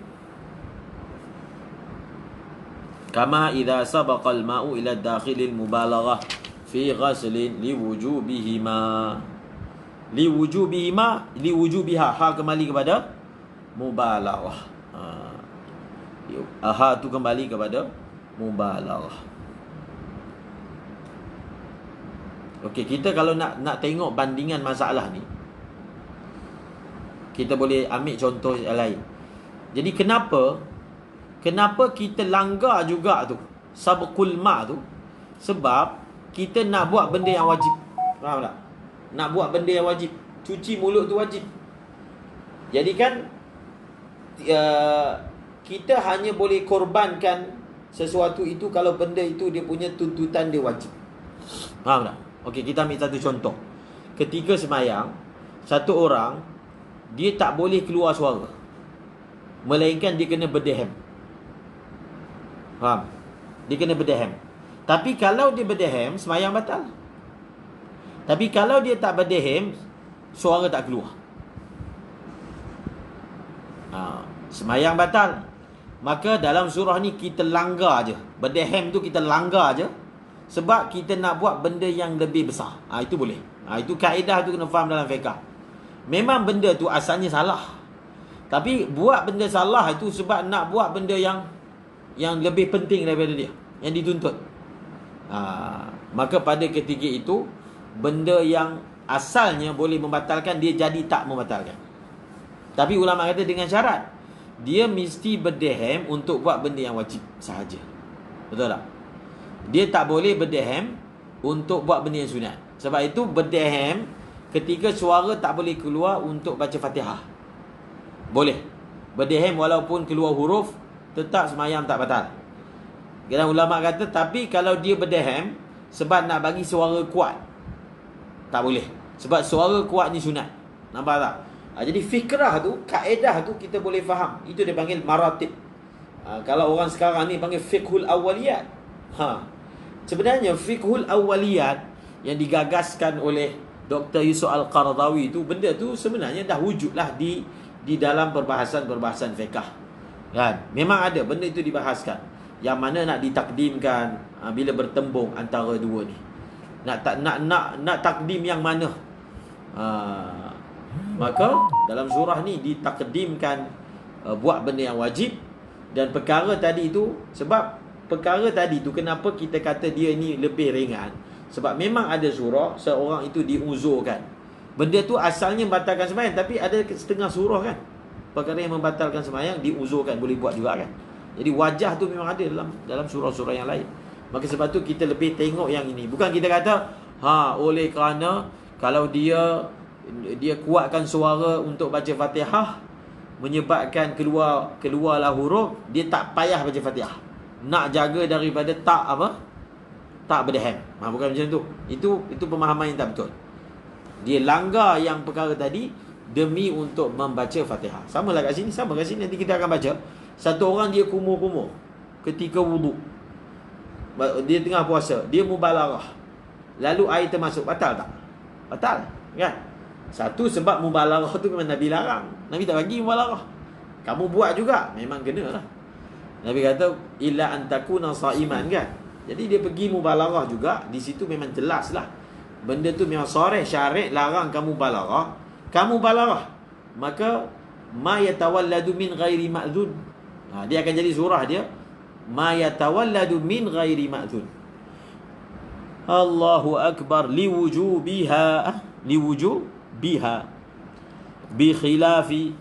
Kama idza sabaqal ma'u ila dakhilil mubalaghah fi ghaslin liwujubihima. Liwujubiha, ha kembali kepada mubalaghah. Ha tu kembali kepada mubalaghah. Okey, kita kalau nak tengok bandingan masalah ni, kita boleh ambil contoh yang lain. Jadi kenapa kita langgar juga tu sabqul ma tu? Sebab kita nak buat benda yang wajib. Faham tak? Nak buat benda yang wajib. Cuci mulut tu wajib. Jadi kan kita hanya boleh korbankan sesuatu itu kalau benda itu dia punya tuntutan dia wajib. Faham tak? Okey, kita ambil satu contoh. Ketika semayang, satu orang dia tak boleh keluar suara, melainkan dia kena berdehem. Faham? Dia kena berdehem. Tapi kalau dia berdehem, semayang batal. Tapi kalau dia tak berdehem, suara tak keluar, semayang batal. Maka dalam surah ni kita langgar je. Berdehem tu kita langgar je, sebab kita nak buat benda yang lebih besar. Itu boleh. Itu kaedah tu kena faham dalam fiqh. Memang benda tu asalnya salah, tapi buat benda salah itu sebab nak buat benda yang lebih penting daripada dia, yang dituntut. Maka pada ketika itu, benda yang asalnya boleh membatalkan, dia jadi tak membatalkan. Tapi ulama kata dengan syarat, dia mesti berdehem untuk buat benda yang wajib sahaja. Betul tak? Dia tak boleh berdehem untuk buat benda yang sunat. Sebab itu berdehem ketika suara tak boleh keluar untuk baca Fatihah, boleh. Berdehem walaupun keluar huruf, tetap semayang tak batal. Dan ulama kata, tapi kalau dia berdehem sebab nak bagi suara kuat. Tak boleh. Sebab suara kuat ni sunat. Nampak tak? Jadi fikrah tu, kaedah tu kita boleh faham. Itu dia panggil maratib. Kalau orang sekarang ni panggil fiqhul awaliyat. Sebenarnya fiqhul awaliyat yang digagaskan oleh Dr. Yusuf Al-Qaradawi tu, benda tu sebenarnya dah wujudlah di dalam perbahasan-perbahasan fiqh. Kan? Memang ada benda itu dibahaskan. Yang mana nak ditakdimkan bila bertembung antara dua ni. Nak takdim yang mana? Maka dalam surah ni ditakdimkan buat benda yang wajib. Dan perkara tadi tu, sebab perkara tadi tu kenapa kita kata dia ni lebih ringan? Sebab memang ada surah seorang itu diuzurkan. Benda tu asalnya membatalkan sembahyang, tapi ada setengah surah kan, perkara yang membatalkan sembahyang diuzurkan, boleh buat juga kan. Jadi wajah tu memang ada dalam surah-surah yang lain. Maka sebab tu kita lebih tengok yang ini. Bukan kita kata oleh kerana kalau dia kuatkan suara untuk baca Fatihah menyebabkan keluarlah huruf, dia tak payah baca Fatihah. Nak jaga daripada tak berdeham. Bukan macam tu. Itu pemahaman yang tak betul. Dia langgar yang perkara tadi demi untuk membaca Fatihah. Sama lah kat sini. Nanti kita akan baca. Satu orang dia kumur-kumur ketika wuduk. Dia tengah puasa. Dia mubalarah. Lalu air termasuk. Batal tak? Batal. Kan? Satu, sebab mubalarah tu memang Nabi larang. Nabi tak bagi mubalarah. Kamu buat juga. Memang kena lah. Nabi kata, illa antakuna sa'iman kan? Jadi dia pergi mubalarah juga. Di situ memang jelas lah. Benda tu memang soreh syariat larang kamu mubalarah. Kamu mubalarah, maka ma yatawalladu min ghairi ma'zun. Dia akan jadi surah dia. Ma yatawalladu min ghairi ma'zun. Allahu akbar liwujubiha bi khilafi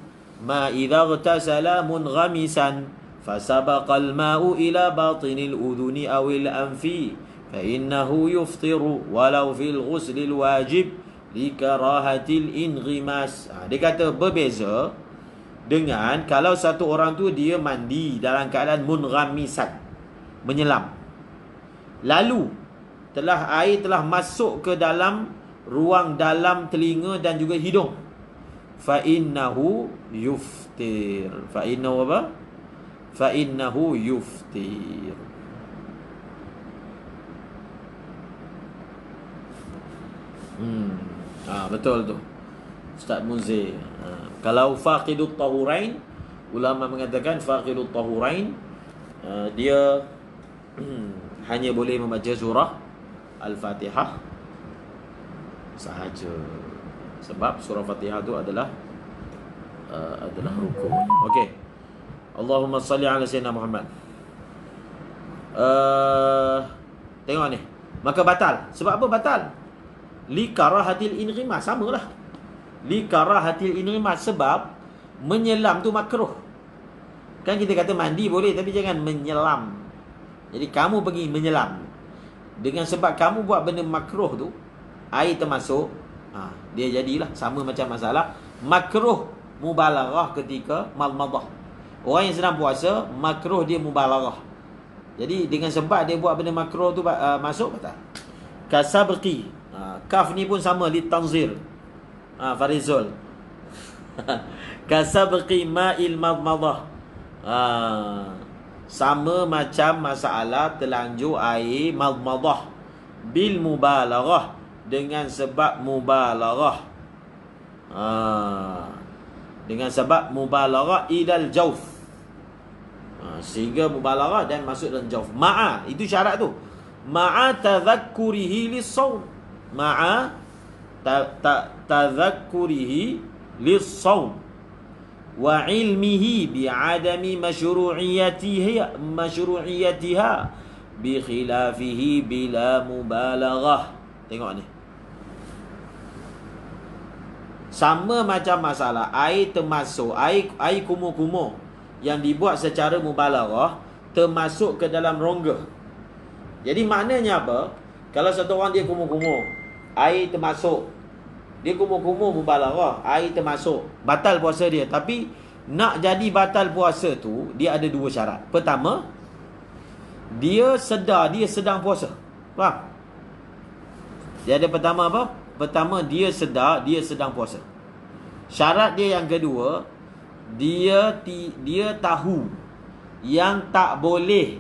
ma idza ightasala munghamisan fasabaqa al-ma'u ila batinil udhuni awil anfi fa innahu yuftiru walau fil ghuslil wajib likarahatil inghimas. Dia kata berbeza dengan kalau satu orang tu dia mandi dalam keadaan munghamisan, menyelam, lalu air telah masuk ke dalam ruang dalam telinga dan juga hidung, fa innahu yuftir. Fa innahu apa? Fa innahu yuftir. Betul tu Ustaz Munzir. Kalau faqidut tahurain, ulama mengatakan faqidut tahurain dia hanya boleh membaca surah Al-Fatihah sahaja. Sebab surah Fatihah tu adalah rukun. Okey. Allahumma salli ala sayyidina Muhammad. Tengok ni. Maka batal. Sebab apa batal? Li karahatil inghimas. Samalah. Li karahatil inghimas. Sebab menyelam tu makruh. Kan kita kata mandi boleh, tapi jangan menyelam. Jadi kamu pergi menyelam, dengan sebab kamu buat benda makruh tu, air termasuk, dia jadilah sama macam masalah makruh mubalarah ketika malmadah. Orang yang sedang puasa, makruh dia mubalarah. Jadi dengan sebab dia buat benda makruh tu masuk, batal. Kasabqi. Kaf ni pun sama, li tanzir. Farizul. Kasabqi ma'il madmadah. Sama macam masalah telanjur air madmadah bil mubalarah, dengan sebab mubalarah. Dengan sebab mubalarah ilal jauf. Sehingga mubalarah dan masuk dalam jauf. Ma'a, itu syarat tu. Ma'a tadhakkurihi lis-shaum. Ma'a tadhakkurihi lis-shaum wa ilmihi bi'adami masyru'iyatiha bi khilafihi bila mubalaghah. Tengok ni. Sama macam masalah air termasuk, air kumur-kumur yang dibuat secara mubalaghah termasuk ke dalam rongga. Jadi maknanya apa? Kalau satu orang dia kumur-kumur, air termasuk, dia kumur-kumur mubalarah, air termasuk, batal puasa dia. Tapi nak jadi batal puasa tu, dia ada dua syarat. Pertama, dia sedar dia sedang puasa. Faham? Dia ada pertama apa? Pertama, dia sedang puasa. Syarat dia yang kedua, dia tahu yang tak boleh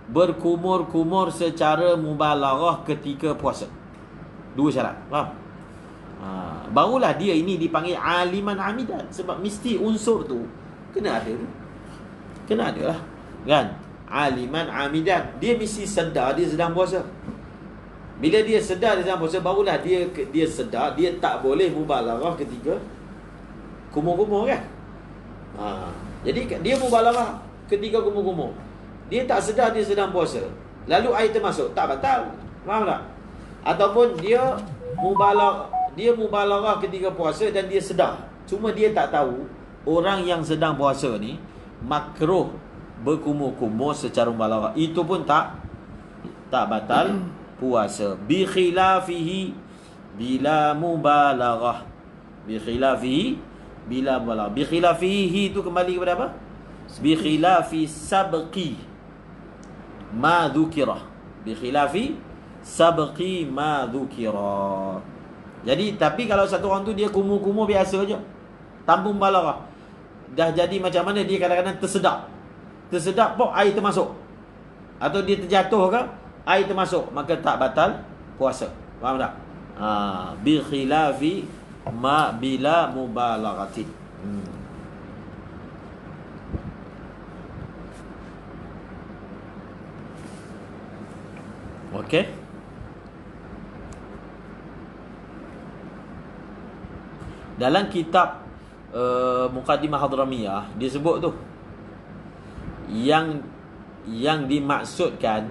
berkumur-kumur secara mubalaghah ketika puasa. Dua syarat. Faham? Barulah dia ini dipanggil aliman amidan. Sebab mesti unsur tu kena ada. Kena ada lah, kan? Aliman amidan, dia mesti sedar dia sedang puasa. Bila dia sedar dia sedang puasa, barulah dia sedar dia tak boleh mubalaghah ketika kumur-kumur, kan? Jadi dia mubalaghah ketika kumur-kumur. Dia tak sedar dia sedang puasa, lalu air termasuk, tak batal. Faham tak? Ataupun dia mubalaghah ketika puasa dan dia sedar, cuma dia tak tahu orang yang sedang puasa ni makruh berkumur-kumur secara mubalaghah. Itu pun tak batal puasa. Bi khilafihi bila mubalaghah. Bi khilafihi bila mubalaghah. Bi khilafihi itu kembali kepada apa? Bi khilafi sabqi ma dzukira. Bi khilafi sabqi ma dzukira. Jadi tapi kalau satu orang tu dia kumur-kumur biasa je, tanpa mubalaghah, dah jadi macam mana dia kadang-kadang tersedak pok air termasuk, atau dia terjatuh ke air termasuk, maka tak batal puasa. Faham tak? Bi khilafi ma bila mubalaghatin. Okey. Dalam kitab Muqaddimah Hadramiyah dia sebut tu, yang dimaksudkan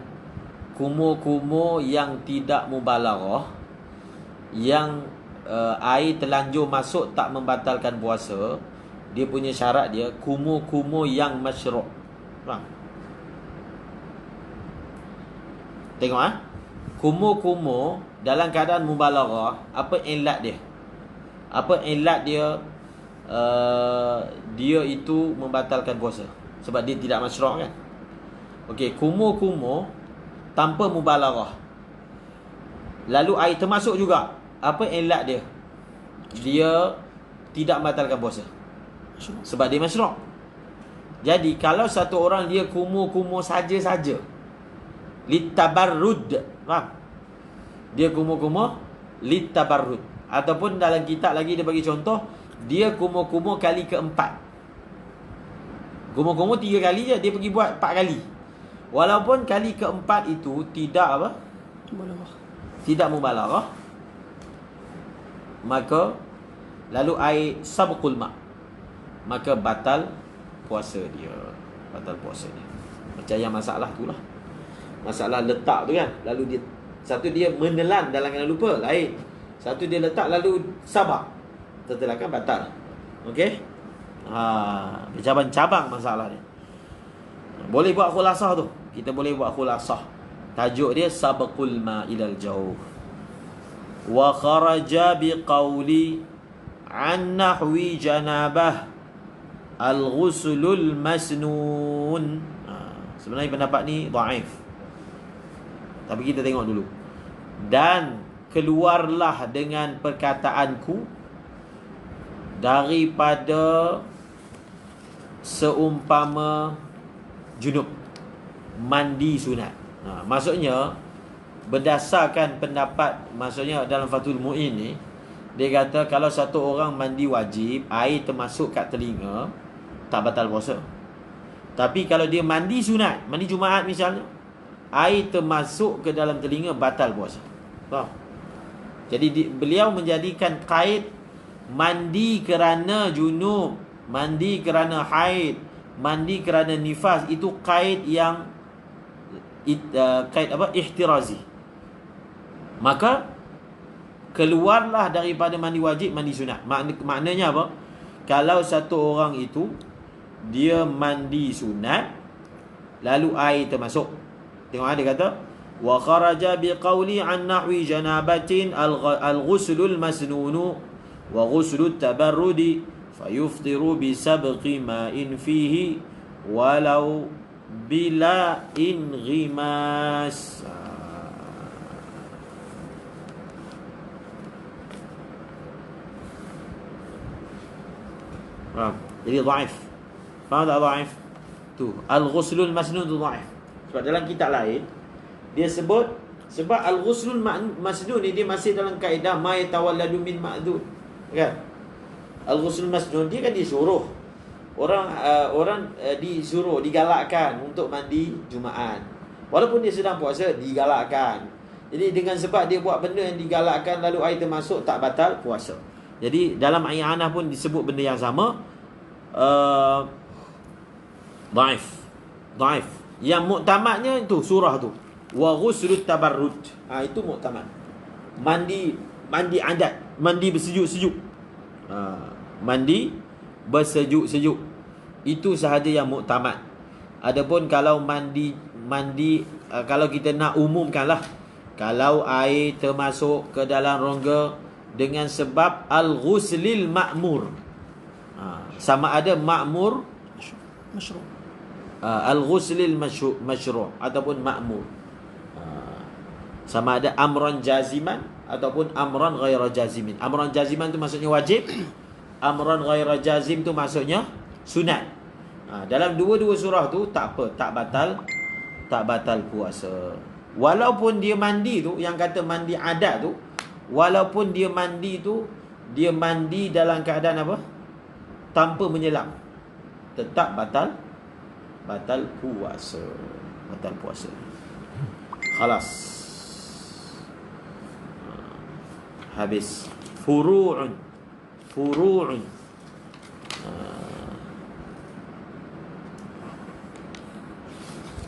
kumur-kumur yang tidak mubalaghah, yang air terlanjur masuk tak membatalkan puasa. Dia punya syarat dia kumur-kumur yang masyru'. Faham? Tengok kumur-kumur dalam keadaan mubalaghah, apa ilat dia? Apa ilat dia? Dia itu membatalkan puasa sebab dia tidak masyru', kan? Okey, kumur-kumur tanpa mubalaghah, lalu air termasuk juga, apa ilat dia? Dia tidak membatalkan puasa sebab dia masyru'. Jadi kalau satu orang dia kumur-kumur saja-saja litabarrud, faham? Dia kumur-kumur litabarrud, ataupun dalam kitab lagi dia bagi contoh, dia kumur-kumur kali keempat. Kumur-kumur 3 kali je, dia pergi buat 4 kali. Walaupun kali keempat itu tidak apa? Tidak mubalaghah, maka lalu air sabqul ma', maka batal puasa dia. Batal puasa dia. Macam yang masalah tu lah. Masalah letak tu, kan? Lalu satu dia menelan dalam keadaan lupa, lain. Satu dia letak lalu sabak, tertelakan, batal. Okey? Bercabang-cabang masalah dia. Boleh buat khulasah tu. Kita boleh buat khulasah. Tajuk dia sabqul ma ilal jauh. Wa kharaja biqauli an nahwi janabah al-ghuslul masnun. Sebenarnya pendapat ni dhaif, tapi kita tengok dulu. Dan keluarlah dengan perkataanku daripada seumpama junub mandi sunat. Maksudnya berdasarkan pendapat, maksudnya dalam Fathul Mu'in ni, dia kata kalau satu orang mandi wajib, air termasuk kat telinga, tak batal puasa. Tapi kalau dia mandi sunat, mandi Jumaat misalnya, air termasuk ke dalam telinga, batal puasa. Faham? Jadi beliau menjadikan kait mandi kerana junub, mandi kerana haid, mandi kerana nifas, itu kait yang kait apa? Ihtirazi. Maka keluarlah daripada mandi wajib, mandi sunat. Maknanya apa? Kalau satu orang itu dia mandi sunat, lalu air termasuk. Tengok dia kata wa kharaja biqauli an nahwi janabatin al-ghuslul masnunu wa ghuslut tabarrudi fayuftiru bi sabqi ma'in fihi walau bila inghimas. Faham? Jadi dhaif. Faham tak dhaif? Tu, al-ghuslul masnun tu dhaif. Sebab dalam kitab lain dia sebut, sebab al-ghuslul masnun ni dia masih dalam kaedah ma yatawalladu min ma'dzun. Kan? Al-ghuslul masnun dia kan disuruh. Orang disuruh, digalakkan untuk mandi Jumaat. Walaupun dia sedang puasa, digalakkan. Jadi dengan sebab dia buat benda yang digalakkan lalu air termasuk, tak batal puasa. Jadi dalam i'anah pun disebut benda yang sama. Dhaif. Yang muktamadnya itu surah tu. Wa ghuslut tabarrud. Itu muktamad. Mandi adat, mandi bersejuk-sejuk. Mandi bersejuk-sejuk. Itu sahaja yang muktamad. Adapun kalau mandi kalau kita nak umumkanlah, kalau air termasuk ke dalam rongga dengan sebab al-ghuslil ma'mur, sama ada ma'mur masyru', al-ghuslil masyru' ataupun ma'mur, sama ada amran jaziman ataupun amran ghaira jazimin. Amran jaziman tu maksudnya wajib, amran ghaira jazim tu maksudnya sunat. Dalam dua-dua surah tu tak apa, tak batal puasa. Walaupun dia mandi tu, yang kata mandi adat tu, walaupun dia mandi tu, dia mandi dalam keadaan apa? Tanpa menyelam, tetap batal puasa. Batal puasa. Khalas. Habis. Furu'un.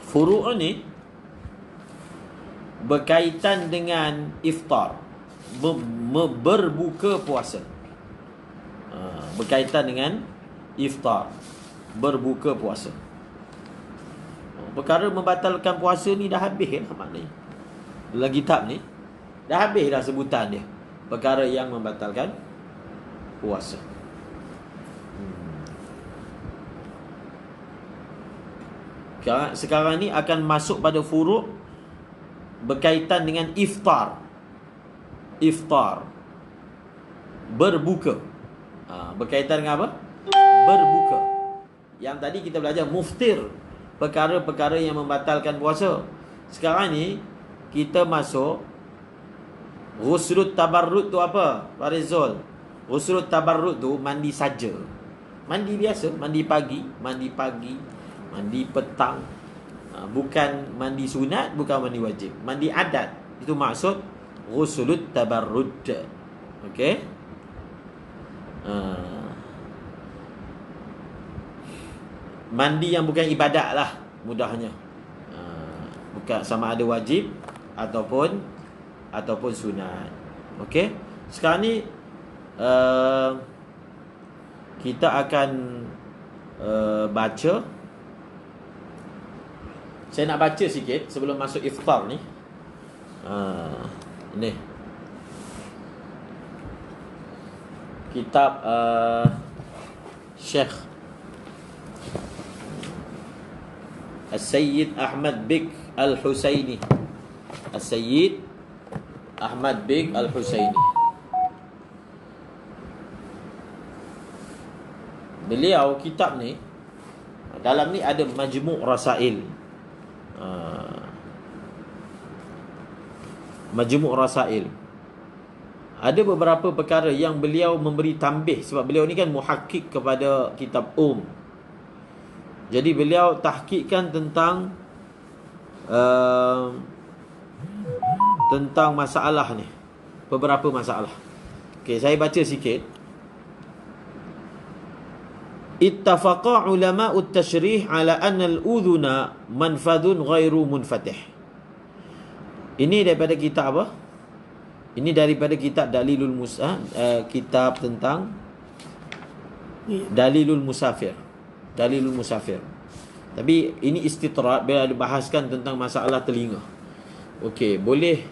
Furu'un ni berkaitan dengan iftar, berbuka puasa. Berkaitan dengan iftar, berbuka puasa. Perkara membatalkan puasa ni dah habis lah maknanya. Dalam kitab ni dah habis dah sebutan dia, perkara yang membatalkan puasa. Sekarang ni akan masuk pada furu' berkaitan dengan iftar. Berbuka. Berkaitan dengan apa? Berbuka. Yang tadi kita belajar muftir, perkara-perkara yang membatalkan puasa. Sekarang ni kita masuk ghuslut tabarrud tu apa? Farizul. Ghuslut tabarrud tu mandi saja. Mandi biasa, mandi pagi, mandi petang. Bukan mandi sunat, bukan mandi wajib. Mandi adat. Itu maksud ghuslut tabarrud. Okey? Mandi yang bukan ibadat lah, mudahnya. Bukan sama ada wajib ataupun sunat. Okey? Sekarang ni kita akan baca. Saya nak baca sikit sebelum masuk iftar ni. Ni kitab Syekh As-Sayyid Ahmad Bik Al-Husaini. As-Sayyid Ahmad Bik Al-Husaini. Beliau kitab ni, dalam ni ada majmu' rasail. Majmu' rasail. Ada beberapa perkara yang beliau memberi tambih, sebab beliau ni kan muhakkik kepada kitab Jadi beliau tahqiqkan tentang masalah ni, beberapa masalah. Okey, saya baca sikit. Ittafaqa ulama'ut tashrih ala anna al-udhuna manfadun ghairu munfatih. Ini daripada kitab apa? Ini daripada kitab Dalilul kitab tentang Dalilul Musafir. Tapi ini istitrat bila dibahaskan tentang masalah telinga. Okey, boleh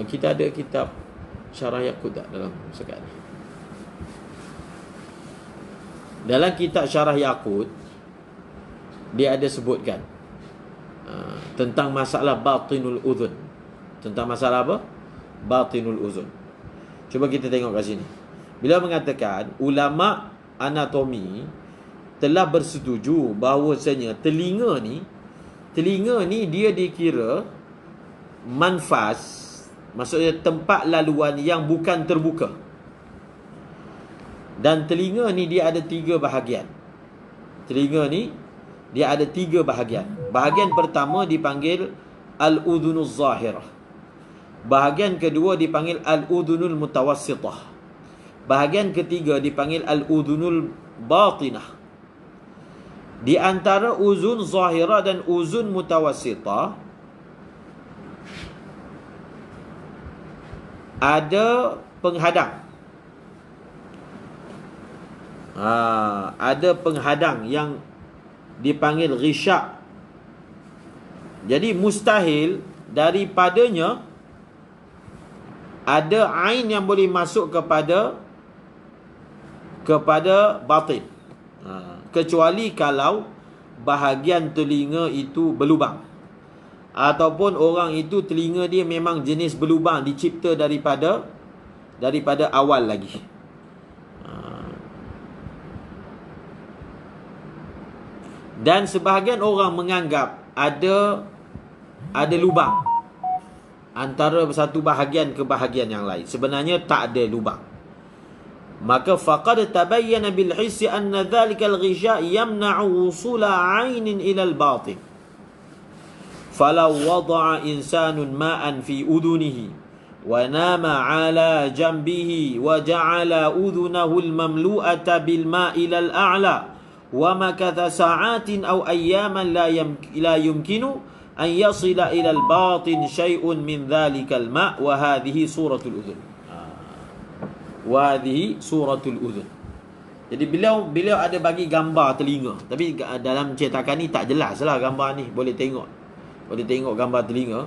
kita ada kitab Syarah Yaqut tak dalam sekat ni? Dalam kitab Syarah Yaqut dia ada sebutkan tentang masalah batinul udhun. Tentang masalah apa? Batinul udhun. Cuba kita tengok kat sini. Beliau mengatakan ulama anatomi telah bersetuju bahawasanya telinga ni dia dikira manfas, maksudnya tempat laluan yang bukan terbuka. Dan telinga ni dia ada 3 bahagian. Telinga ni dia ada 3 bahagian. Bahagian pertama dipanggil al-udhunuz zahirah. Bahagian kedua dipanggil al-udhunul mutawassitah. Bahagian ketiga dipanggil al-udhunul batinah. Di antara uzun zahirah dan uzun mutawassitah ada penghadang. Ada penghadang yang dipanggil ghisyak. Jadi mustahil daripadanya ada ain yang boleh masuk kepada batin, kecuali kalau bahagian telinga itu berlubang, ataupun orang itu telinga dia memang jenis berlubang, dicipta daripada awal lagi. Dan sebahagian orang menganggap ada lubang antara satu bahagian ke bahagian yang lain. Sebenarnya tak ada lubang. Maka faqad tabayyana bil hissi anna dhalika al-ghisya yamna'u wusula 'ainin ila al-batin. Falau wada'a insanun ma'an fi udhunihi wa nama 'ala jambihi wa ja'ala udhunahu al-mamlu'ata bil ma'i ila al-a'la wa makatha sa'atin aw ayyaman la yumkinu an yasila ila al-batin syai'un min dhalika al-ma' wa hadhihi suratul udhun. Wa hadhihi suratul udhun. Jadi beliau ada bagi gambar telinga, tapi dalam cetakan ni tak jelas lah gambar ni. Boleh tengok gambar telinga.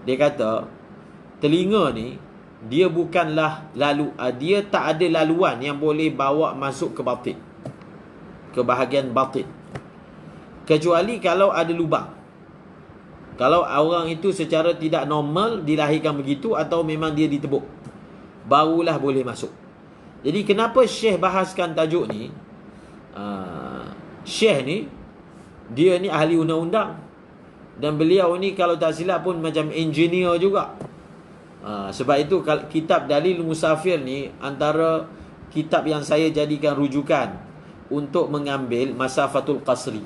Dia kata telinga ni dia bukanlah dia tak ada laluan yang boleh bawa masuk ke batin, ke bahagian batin, kecuali kalau ada lubang. Kalau orang itu secara tidak normal dilahirkan begitu, atau memang dia ditebuk, barulah boleh masuk. Jadi kenapa Syekh bahaskan tajuk ni? Syekh ni dia ni ahli undang-undang, dan beliau ni kalau tak silap pun macam engineer juga. Sebab itu kitab Dalil Musafir ni antara kitab yang saya jadikan rujukan untuk mengambil Masafatul Qasri.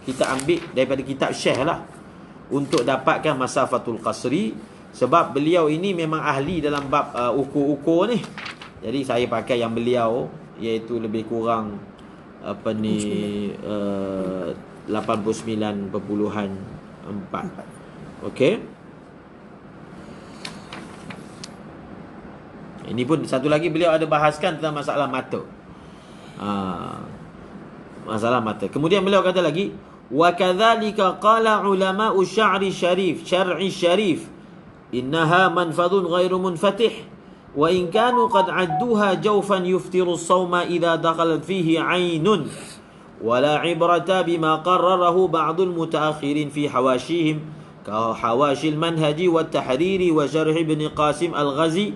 Kita ambil daripada kitab Syekh lah untuk dapatkan Masafatul Qasri, sebab beliau ini memang ahli dalam bab ukur-ukur ni. Jadi saya pakai yang beliau, iaitu lebih kurang 89.4. Okey. Ini pun satu lagi beliau ada bahaskan tentang masalah mata. Masalah mata. Kemudian beliau kata lagi, wa kadzalika qala ulama'u syar'i syarif innaha manfadun ghairu munfatih wa in kanu qad adduha jawfan yuftiru as-sawma idza dakhalat fihi 'ainun wa la 'ibrata bima qarrarahu ba'dul mutaakhirin fi hawashihim ka hawashi al-manhaji wa at-tahriri wa syarh ibn Qasim al-Ghazi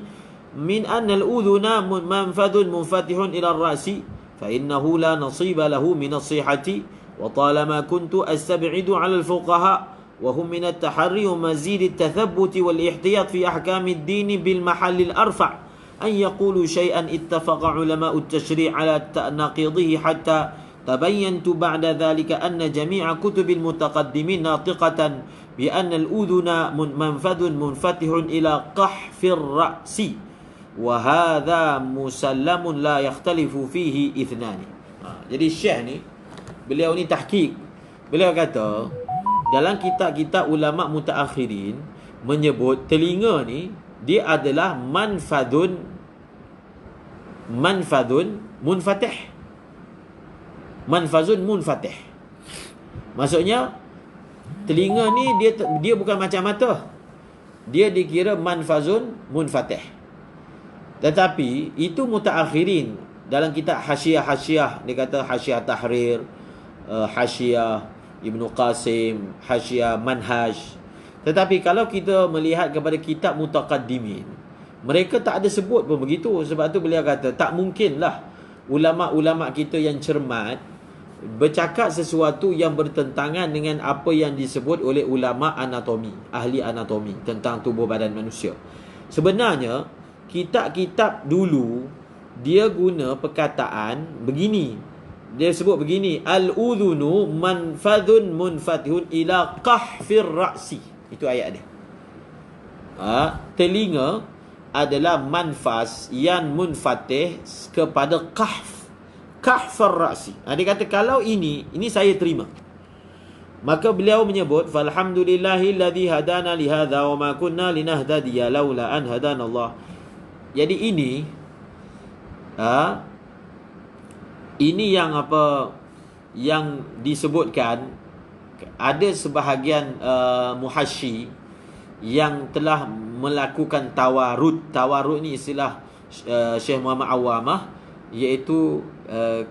min anna al-udhuna manfadun munfatihun ila ar-ra'si fa innahu la nasiba lahu min as-sihhati wa talama kuntu astab'idu 'ala al-fuqaha وهم من التحري ومزيد التثبت والاحتياط في أحكام الدين بالمحل الأرفع أن يقولوا شيئا اتفق علماء التشريع على نقيضه حتى تبينت بعد ذلك أن جميع كتب المتقدمين ناطقة بأن الأذن منفذ منفتح إلى قحف الرأس وهذا مسلم لا يختلف فيه اثنان. Jadi Syekh ni, beliau ni tahqiq. Beliau kata dalam kitab-kitab ulama mutaakhirin menyebut telinga ni dia adalah manfadun munfatih. Manfazun munfatih. Maksudnya telinga ni dia bukan macam mata. Dia dikira manfazun munfatih. Tetapi itu mutaakhirin. Dalam kitab hasyiah-hasyiah, dia kata hasyiah tahrir, hasyiah Ibn Qasim, hasyiah manhaj. Tetapi kalau kita melihat kepada kitab mutaqaddimin, mereka tak ada sebut pun begitu. Sebab tu beliau kata tak mungkinlah ulama-ulama kita yang cermat bercakap sesuatu yang bertentangan dengan apa yang disebut oleh ulama anatomi, ahli anatomi tentang tubuh badan manusia. Sebenarnya kitab-kitab dulu dia guna perkataan begini. Dia sebut begini, al-udhunu manfadhun munfatihun ila qahfir ra'si. Itu ayat dia. Telinga adalah manfas yang munfatih kepada kahfar ra'si. Dia kata kalau ini saya terima. Maka beliau menyebut falhamdulillahilladzi hadana li hadza wa ma kunna linahtadiya laula an hadanallah. Jadi ini yang yang disebutkan, ada sebahagian muhasyi yang telah melakukan tawarud. Tawarud ni istilah Syekh Muhammad Awamah, iaitu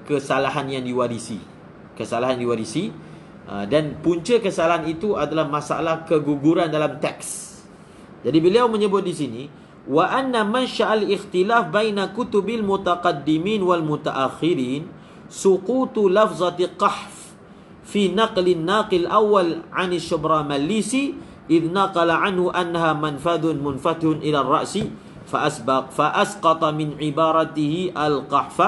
kesalahan yang diwarisi. Dan punca kesalahan itu adalah masalah keguguran dalam teks. Jadi beliau menyebut di sini wa anna mansha'al ikhtilaf baina kutubil mutaqaddimin wal mutaakhirin suqutu lafzati qahf fi naqlin naqil awal 'an asy-Syabramallisi idh naqala anhu annaha manfadhun munfatihun ila ar-ra'si فأسقط من عبارته القحف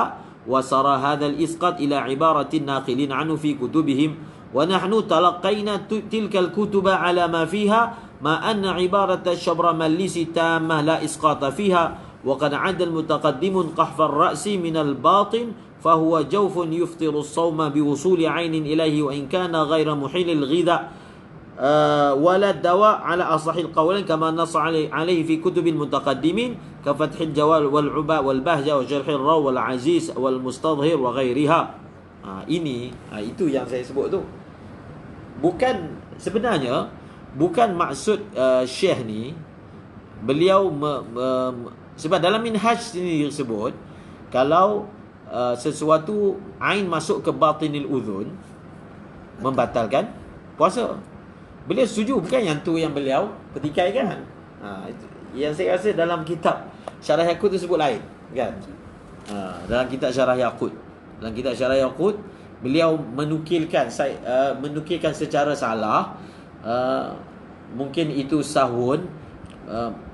وصار هذا الإسقاط إلى عبارة الناقلين عنه في كتبهم ونحن تلقينا تلك الكتب على ما فيها ما أن عبارة الشبرمليسي تامة لا إسقاط فيها وقد عد المتقدم قحف الرأس من الباطن فهو جوف يفطر الصوم بوصول عين إليه وإن كان غير محيل الغذاء ولا الدواء على أصح القولين كما نص عليه في كتب المتقدمين كفتح الجوال والعباء والبهجة وجرح الراو والعزيز والمستظهر وغيرها. Itu yang saya sebut tu. Sebenarnya bukan maksud Syekh ni, beliau sebab dalam minhaj sini disebut kalau sesuatu ain masuk ke batinil udhun membatalkan puasa. Beliau setuju, bukan yang tu yang beliau petikaikan. Yang saya rasa dalam kitab Syarah Yaqut tu sebut lain, kan? Dalam kitab Syarah Yaqut, beliau menukilkan secara salah. Mungkin itu sahun.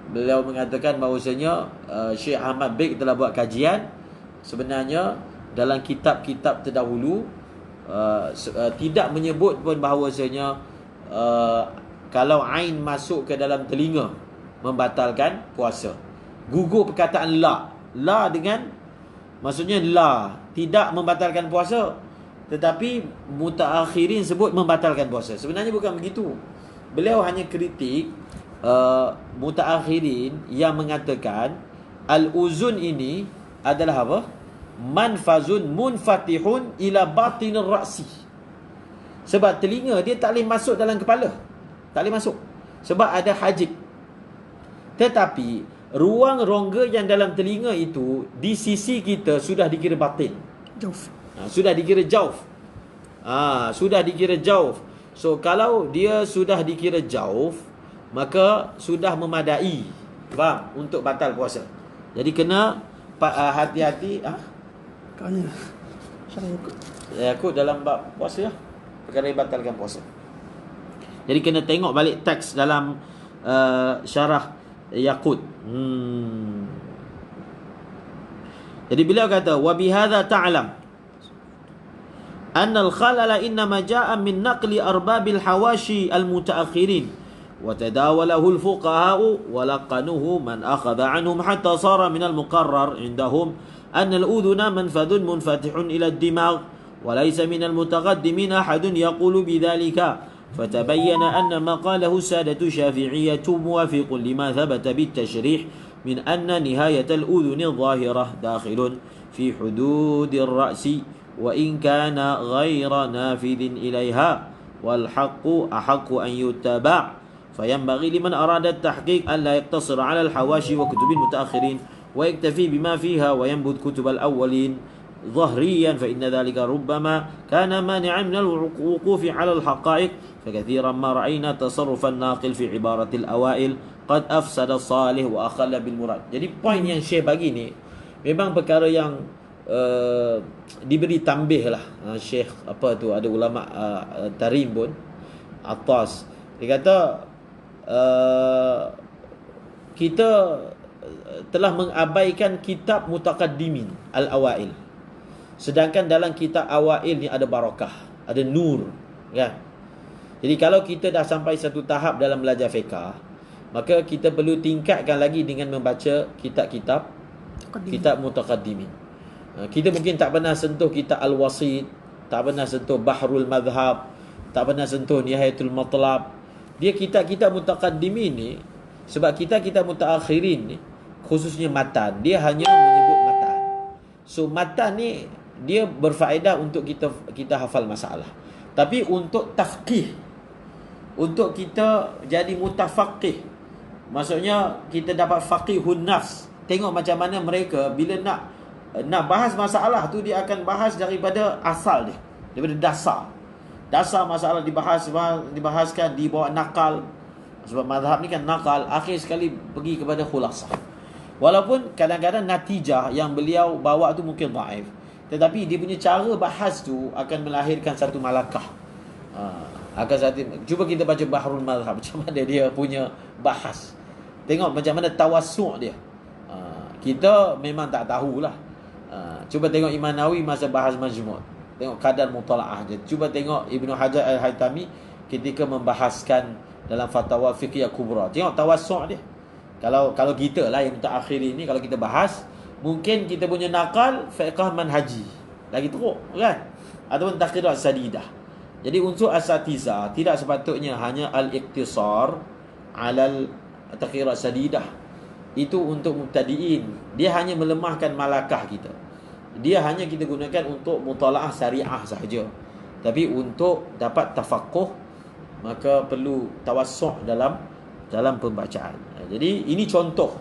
Beliau mengatakan bahawasanya Syekh Ahmad Beg telah buat kajian. Sebenarnya dalam kitab-kitab terdahulu tidak menyebut pun bahawasanya kalau ain masuk ke dalam telinga membatalkan puasa. Gugur perkataan la dengan maksudnya la tidak membatalkan puasa, tetapi mutaakhirin sebut membatalkan puasa. Sebenarnya bukan begitu. Beliau hanya kritik mutaakhirin yang mengatakan al-uzun ini adalah apa? Manfazun munfatihun ila batinir ra'si. Sebab telinga dia tak boleh masuk dalam kepala, tak boleh masuk sebab ada hajib. Tetapi ruang rongga yang dalam telinga itu di sisi kita sudah dikira batin, jauf. Sudah dikira jauf. Sudah dikira jauf. So kalau dia sudah dikira jauf, maka sudah memadai, faham, untuk batal puasa. Jadi kena hati-hati. Kerana Yakut dalam bab puasa perkara yang batalkan puasa. Jadi kena tengok balik teks dalam Syarah Yaqut. Jadi beliau kata wa bihadza ta'lam anna al-khalala innama ja'a min naqli arbabil hawashi al-mutaakhirin wa tadawalahu al-fuqaha'u wa laqanuhu man akhadha anhum hatta sara min al-muqarrar indahum anna al-udhuna manfadhun munfatihun ila ad-dimagh وليس من المتقدمين أحد يقول بذلك فتبين أن ما قاله السادة الشافعية موافق لما ثبت بالتشريح من أن نهاية الأذن الظاهرة داخل في حدود الرأس وإن كان غير نافذ إليها والحق أحق أن يتبع فينبغي لمن أراد التحقيق أن لا يقتصر على الحواشي وكتب المتأخرين ويكتفي بما فيها وينبذ كتب الأولين ظهريا فإن ذلك ربما كان مانعا من الوقوف على الحقائق فكثيرا ما رأينا تصرف الناقل في عبارة الأوائل قد أفسد الصالح وأخل بالمراد. Jadi poin yang Syekh bagi ni memang perkara yang diberi tambih lah. Syekh apa tu, ada ulama Tarim pun, Atas, dia kata kita telah mengabaikan kitab mutaqaddimin al-awail, sedangkan dalam kitab awail ni ada barakah, ada nur, kan? Jadi kalau kita dah sampai satu tahap dalam belajar fiqh, maka kita perlu tingkatkan lagi dengan membaca kitab-kitab mutaqaddimin. Kita mungkin tak pernah sentuh kitab Al-Wasit, tak pernah sentuh Bahrul Madhab, tak pernah sentuh Nihayatul Matlab. Dia kitab-kitab mutaqaddimin ni, sebab kitab-kitab mutaakhirin ni, khususnya matan, dia hanya menyebut matan. So matan ni dia berfaedah untuk kita hafal masalah. Tapi untuk tafqih, untuk kita jadi mutafaqih, maksudnya kita dapat faqihun nafs. Tengok macam mana mereka bila nak bahas masalah tu, dia akan bahas daripada asal dia, daripada dasar masalah dibahaskan, dibawa nakal. Sebab mazhab ni kan nakal, akhir sekali pergi kepada khulasah. Walaupun kadang-kadang natijah yang beliau bawa tu mungkin dhaif, tetapi dia punya cara bahas tu akan melahirkan satu malakah. Cuba kita baca Bahrul Madhab, macam mana dia punya bahas. Tengok macam mana tawassu' dia. Kita memang tak tahulah. Cuba tengok Imam Nawawi masa bahas Majmu', tengok kadar mutala'ah dia. Cuba tengok Ibnu Hajar Al-Haytami ketika membahaskan dalam Fatwa Fiqhiyah Kubra, tengok tawassu' dia. Kalau kita lah yang terakhir ini, kalau kita bahas, mungkin kita punya nakal fiqh manhaji lagi teruk, kan? Ataupun takrirat sadidah. Jadi unsur asatiza tidak sepatutnya hanya al-iqtisar alal takrirat sadidah. Itu untuk mubtadi'in. Dia hanya melemahkan malakah kita. Dia hanya kita gunakan untuk mutalaah syariah sahaja. Tapi untuk dapat tafaqquh, maka perlu tawassu' dalam pembacaan. Jadi ini contoh.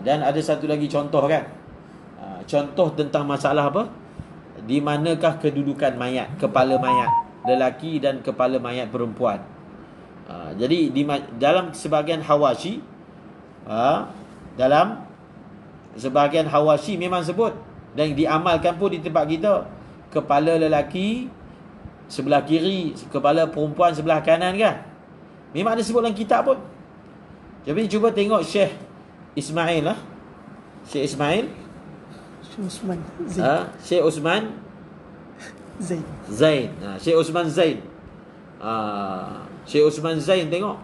Dan ada satu lagi contoh, kan? Contoh tentang masalah apa? Di manakah kedudukan mayat, kepala mayat lelaki dan kepala mayat perempuan. Jadi dalam sebahagian hawashi, dalam sebahagian hawashi memang sebut, dan diamalkan pun di tempat kita, kepala lelaki sebelah kiri, kepala perempuan sebelah kanan, kan? Memang ada sebut dalam kitab pun. Jadi cuba tengok Syekh Ismail lah. Syekh Ismail Usman Zain. Syekh Usman Zain. Syekh Usman Zain. Syekh Usman Zain, tengok.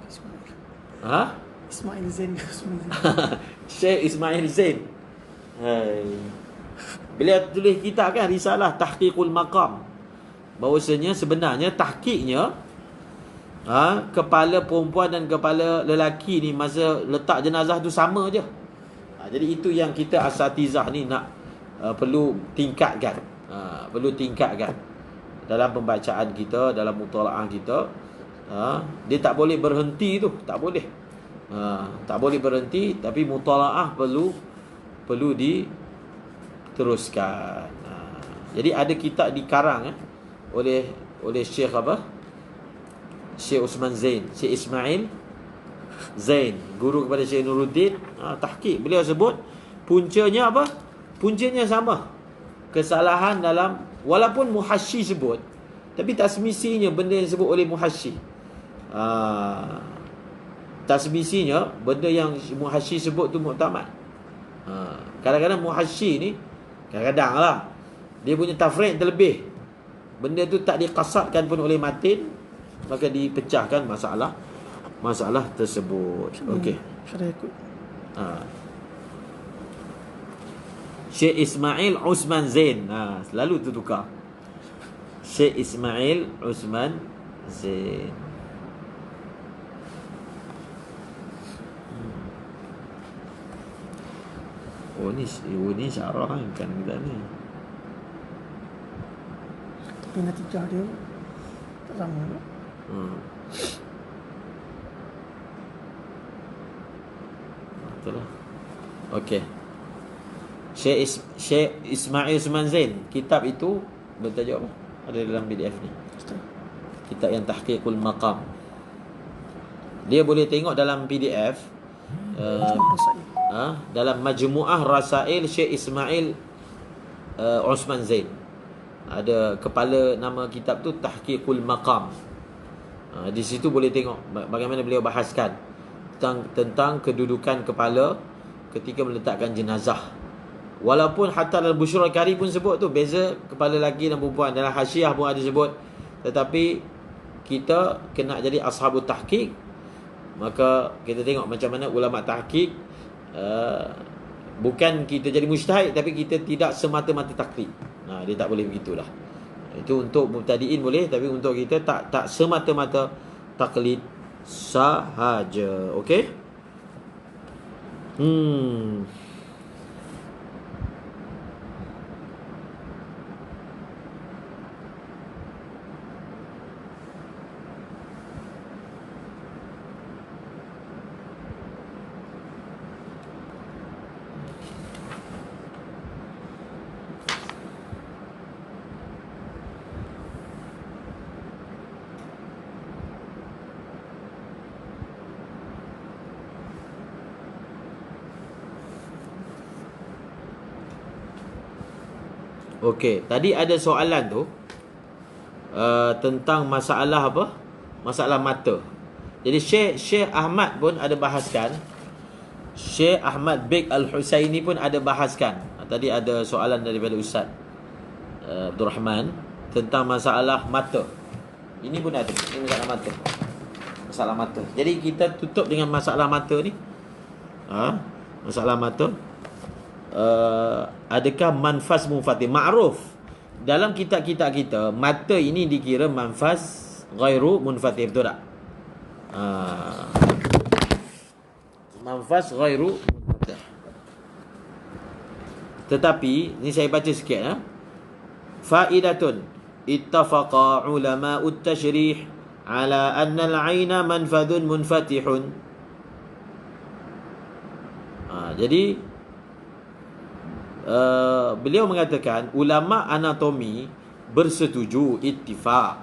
Ismail Zain. Syekh Ismail Zain. Beliau tulis kitab, kan, risalah Tahqiqul Maqam. Bahawasanya sebenarnya tahqiqnya, kepala perempuan dan kepala lelaki ni masa letak jenazah tu sama je. Jadi itu yang kita asatizah ni nak perlu tingkatkan. Perlu tingkatkan dalam pembacaan kita, dalam mutalaah kita. Dia tak boleh berhenti tu, tak boleh. Tak boleh berhenti, tapi mutalaah perlu diteruskan. Jadi ada kitab dikarang oleh Syekh apa? Syekh Usman Zain, Syekh Ismail Zain, guru kepada Syekh Nuruddin. Tahqiq, beliau sebut puncanya apa? Puncanya sama. Kesalahan dalam, walaupun muhasyi sebut, tapi tak semestinya benda yang disebut oleh muhasyi. Tak semestinya benda yang muhasyi sebut tu muktamad. Kadang-kadang muhasyi ni, kadang-kadang lah, dia punya tafriq terlebih. Benda tu tak dikasadkan pun oleh matin, maka dipecahkan masalah tersebut. Okey. Syekh Ismail Usman Zain. Selalu tertukar. Syekh Ismail Usman Zain. Ni syarah kan kita ni. Tapi natijah dia tak sama. Itulah. Okey. Syekh Ismail Usman Zain, kitab itu bertajuk apa? Ada dalam PDF ni. Kitab yang Tahqiqul Maqam. Dia boleh tengok dalam PDF. dalam Majmu'ah Rasail Syekh Ismail Osman Zain. Ada kepala nama kitab tu Tahqiqul Maqam. Di situ boleh tengok bagaimana beliau bahaskan tentang kedudukan kepala ketika meletakkan jenazah. Walaupun hatta dalam Bushrul Kari pun sebut tu, beza kepala lelaki dan perempuan. Dalam Hasyiah pun ada sebut. Tetapi kita kena jadi ashabut tahqiq. Maka kita tengok macam mana ulama tahqiq, bukan kita jadi mujtahid, tapi kita tidak semata-mata taklid. Dia tak boleh begitulah. Itu untuk mubtadiin boleh, tapi untuk kita tak semata-mata taklid sahaja. Okey? Okey, tadi ada soalan tu tentang masalah apa? Masalah mata. Jadi Syekh Ahmad pun ada bahaskan. Syekh Ahmad Beg Al-Husaini pun ada bahaskan. Tadi ada soalan daripada Ustaz Abdul Rahman tentang masalah mata. Ini pun ada. Ini masalah mata. Masalah mata. Jadi kita tutup dengan masalah mata ni. Masalah mata. Adakah manfas munfatih? Ma'ruf dalam kitab-kitab kita, mata ini dikira manfas ghairu munfatih, betul tak? Manfas ghairu munfatih. Tetapi ni saya baca sikit. Faidatun ittafaqa ulama'ut tashrih ala anna al-'aina manfadun munfatihun. Jadi beliau mengatakan ulama anatomi bersetuju, ittifaq,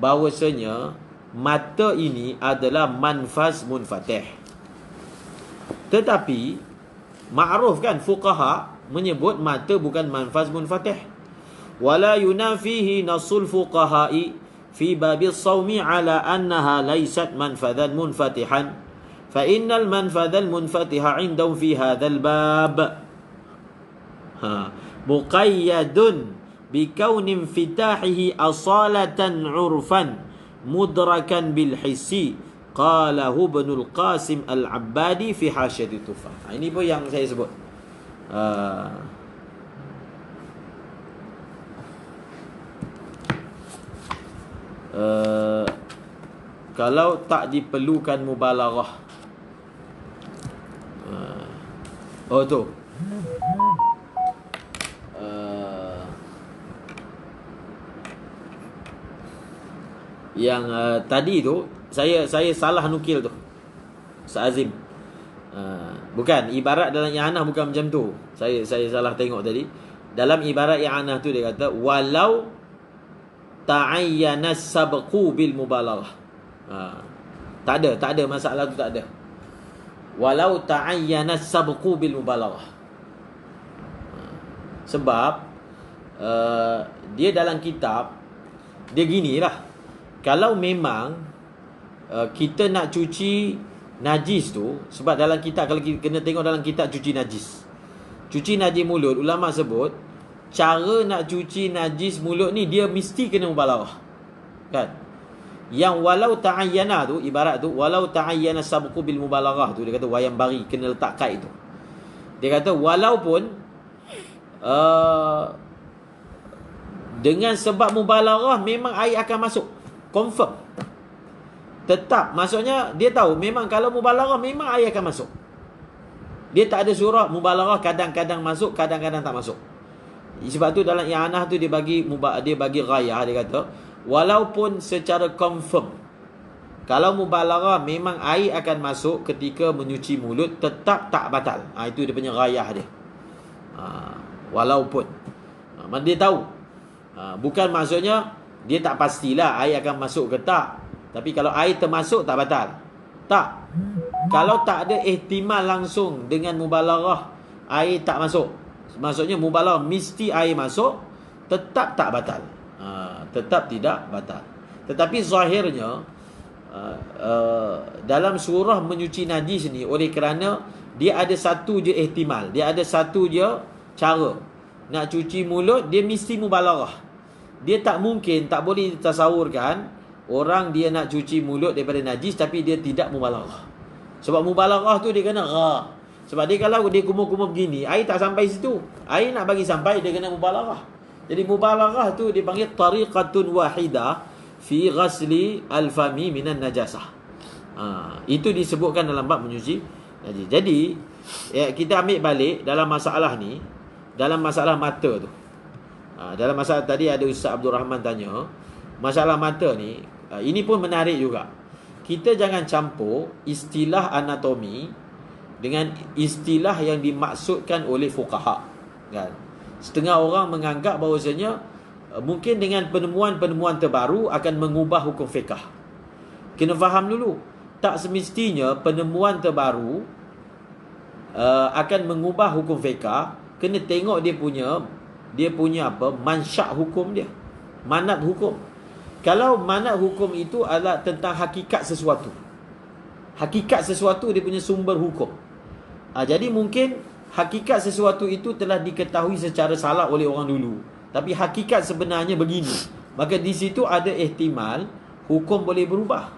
bahawasanya mata ini adalah manfaz munfatih. Tetapi ma'ruf kan, fuqaha menyebut mata bukan manfaz munfatih. Wala yunafihi nasul fuqaha'i fi babil sawmi ala annaha laysat manfadhan munfatihan fa innal manfadhal munfatiha indahum fi hadzal bab muqayyadun bikaunin fitahihi asalatan urfan mudrakan bil hissi qalahu Ibnul Qasim Al-Abbadi fi Hasyati Tufah. Ini pun yang saya sebut. Kalau tak diperlukan mubalaghah. Tu yang tadi tu saya salah nukil tu Ustaz Azim. Bukan, ibarat dalam i'anah bukan macam tu. Saya salah tengok tadi. Dalam ibarat i'anah tu dia kata walau ta'ayyana sabqu bil mubalaghah. Tak ada masalah tu, tak ada. Walau ta'ayyana sabqu bil mubalaghah. Sebab dia dalam kitab dia ginilah. Kalau memang kita nak cuci najis tu, sebab dalam kitab, kalau kita kena tengok dalam kitab cuci najis. Cuci najis mulut, ulama sebut cara nak cuci najis mulut ni dia mesti kena mubalaghah. Kan? Yang walau ta'ayyana tu, ibarat tu walau ta'ayyana sabqu bil mubalaghah tu, dia kata wayang bari, kena letak kaid tu. Dia kata walaupun dengan sebab mubalaghah memang air akan masuk, confirm, tetap. Maksudnya dia tahu memang kalau mubalaghah memang air akan masuk. Dia tak ada surah mubalaghah kadang-kadang masuk, kadang-kadang tak masuk. Sebab tu dalam i'anah tu dia bagi ghayah. Dia kata walaupun secara confirm kalau mubalaghah memang air akan masuk ketika menyuci mulut, tetap tak batal. Itu dia punya ghayah dia. Walaupun dia tahu, bukan maksudnya dia tak pastilah air akan masuk ke tak. Tapi kalau air termasuk tak batal. Tak. Kalau tak ada ihtimal langsung dengan mubalaghah, air tak masuk. Maksudnya mubalaghah mesti air masuk, tetap tak batal. Tetap tidak batal. Tetapi zahirnya dalam surah menyuci najis ni, oleh kerana dia ada satu je ihtimal, dia ada satu je cara nak cuci mulut, dia mesti mubalaghah. Dia tak mungkin, tak boleh ditasawurkan orang dia nak cuci mulut daripada najis tapi dia tidak mubalaghah. Sebab mubalaghah tu dia kena sebab dia kalau dia kumur-kumur begini, air tak sampai situ. Air nak bagi sampai, dia kena mubalaghah. Jadi mubalaghah tu dipanggil tariqatun wahidah fi ghasli al-fami minan najasah. Itu disebutkan dalam bab menyuci najis. Jadi kita ambil balik dalam masalah ni, dalam masalah mata tu. Dalam masalah tadi ada Ustaz Abdul Rahman tanya, masalah mata ni, ini pun menarik juga. Kita jangan campur istilah anatomi dengan istilah yang dimaksudkan oleh fuqaha, kan? Setengah orang menganggap bahawasanya mungkin dengan penemuan-penemuan terbaru akan mengubah hukum fiqh. Kena faham dulu, tak semestinya penemuan terbaru akan mengubah hukum fiqh. Kena tengok dia punya apa, mansyak hukum dia, manat hukum. Kalau manat hukum itu adalah tentang hakikat sesuatu, hakikat sesuatu dia punya sumber hukum. Jadi mungkin hakikat sesuatu itu telah diketahui secara salah oleh orang dulu, tapi hakikat sebenarnya begini. Maka di situ ada ihtimal hukum boleh berubah.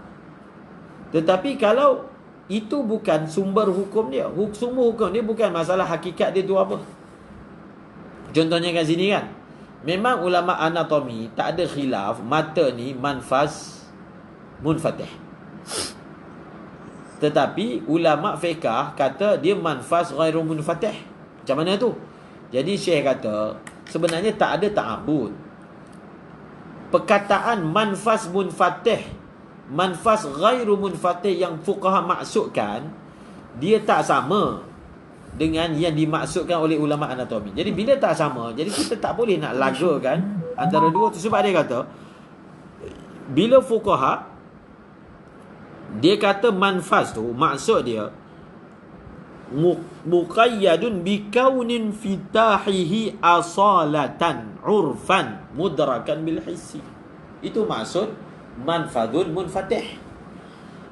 Tetapi kalau itu bukan sumber hukum dia, sumber hukum dia bukan masalah hakikat dia tu apa. Contohnya kat sini kan, memang ulama anatomi tak ada khilaf mata ni manfaz munfatih. Tetapi ulama fiqh kata dia manfaz ghairu munfatih. Macam mana tu? Jadi Syekh kata sebenarnya tak ada ta'abud. Perkataan manfaz munfatih, manfaz ghairu munfatih yang fuqaha maksudkan, dia tak sama dengan yang dimaksudkan oleh ulama anatomi. Jadi bila tak sama, jadi kita tak boleh nak lagakan antara dua tu. Sebab dia kata bila fuqaha dia kata manfaz tu, maksud dia muqayyadun bikaunin fitahihi asalatan urfan mudrakan bil hissi. Itu maksud manfazun munfatih.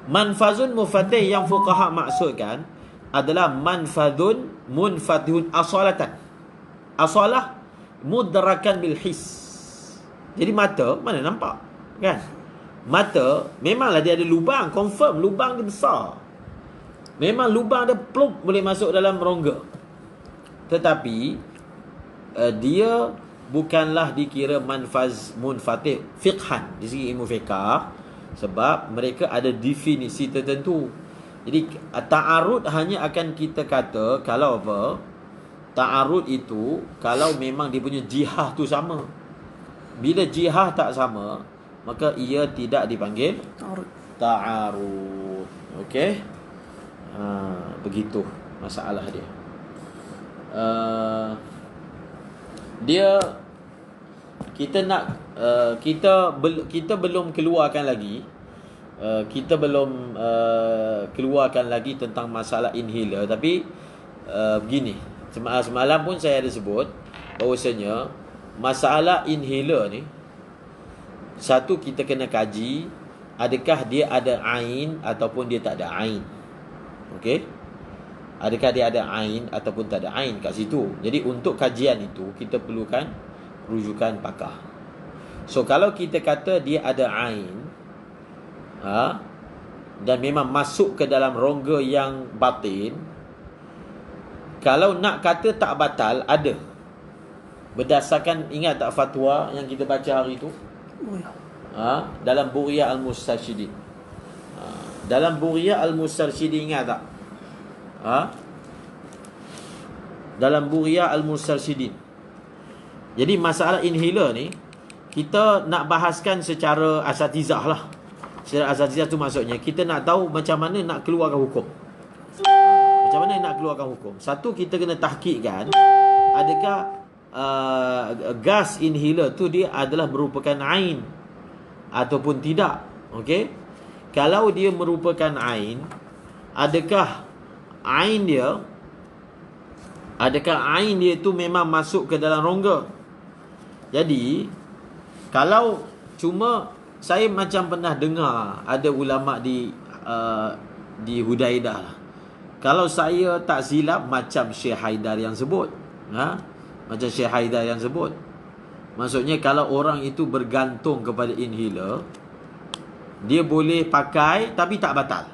Manfazun munfatih yang fuqaha maksudkan adalah manfazun munfatihun asalatan. Asalah mudrakan bil his. Jadi mata mana nampak, kan? Mata memanglah dia ada lubang, confirm lubang dia besar. Memang lubang dia pluk boleh masuk dalam rongga. Tetapi dia bukanlah dikira manfaz munfatih fiqhan di segi ilmu fiqh, sebab mereka ada definisi tertentu. Jadi ta'arud hanya akan kita kata kalau apa? Ta'arud itu kalau memang dia punya jihah tu sama. Bila jihah tak sama, maka ia tidak dipanggil ta'arud. Okey? Begitu masalah dia. Kita nak kita belum keluarkan lagi. Kita belum keluarkan lagi tentang masalah inhaler. Tapi begini, semalam pun saya ada sebut bahawasanya masalah inhaler ni, satu kita kena kaji, adakah dia ada ain ataupun dia tak ada ain. Okey, adakah dia ada ain ataupun tak ada ain kat situ. Jadi untuk kajian itu kita perlukan rujukan pakar. So kalau kita kata dia ada ain, dan memang masuk ke dalam rongga yang batin, kalau nak kata tak batal, ada berdasarkan, ingat tak fatwa yang kita baca hari itu? Dalam Buriyah Al-Mustarsyidin. Dalam Buriyah Al-Mustarsyidin, ingat tak? Dalam Buriyah Al-Mustarsyidin. Jadi masalah inhaler ni kita nak bahaskan secara asatizah lah. Secara asatizah tu maksudnya kita nak tahu macam mana nak keluarkan hukum. Macam mana nak keluarkan hukum? Satu, kita kena tahqiqkan adakah gas inhaler tu dia adalah merupakan ain ataupun tidak. Okey, kalau dia merupakan ain, adakah ain dia tu memang masuk ke dalam rongga. Jadi kalau cuma saya macam pernah dengar ada ulama di Hudaidah lah. Kalau saya tak silap macam Syekh Haidar yang sebut, macam Syekh Haidar yang sebut. Maksudnya kalau orang itu bergantung kepada inhaler, dia boleh pakai tapi tak batal.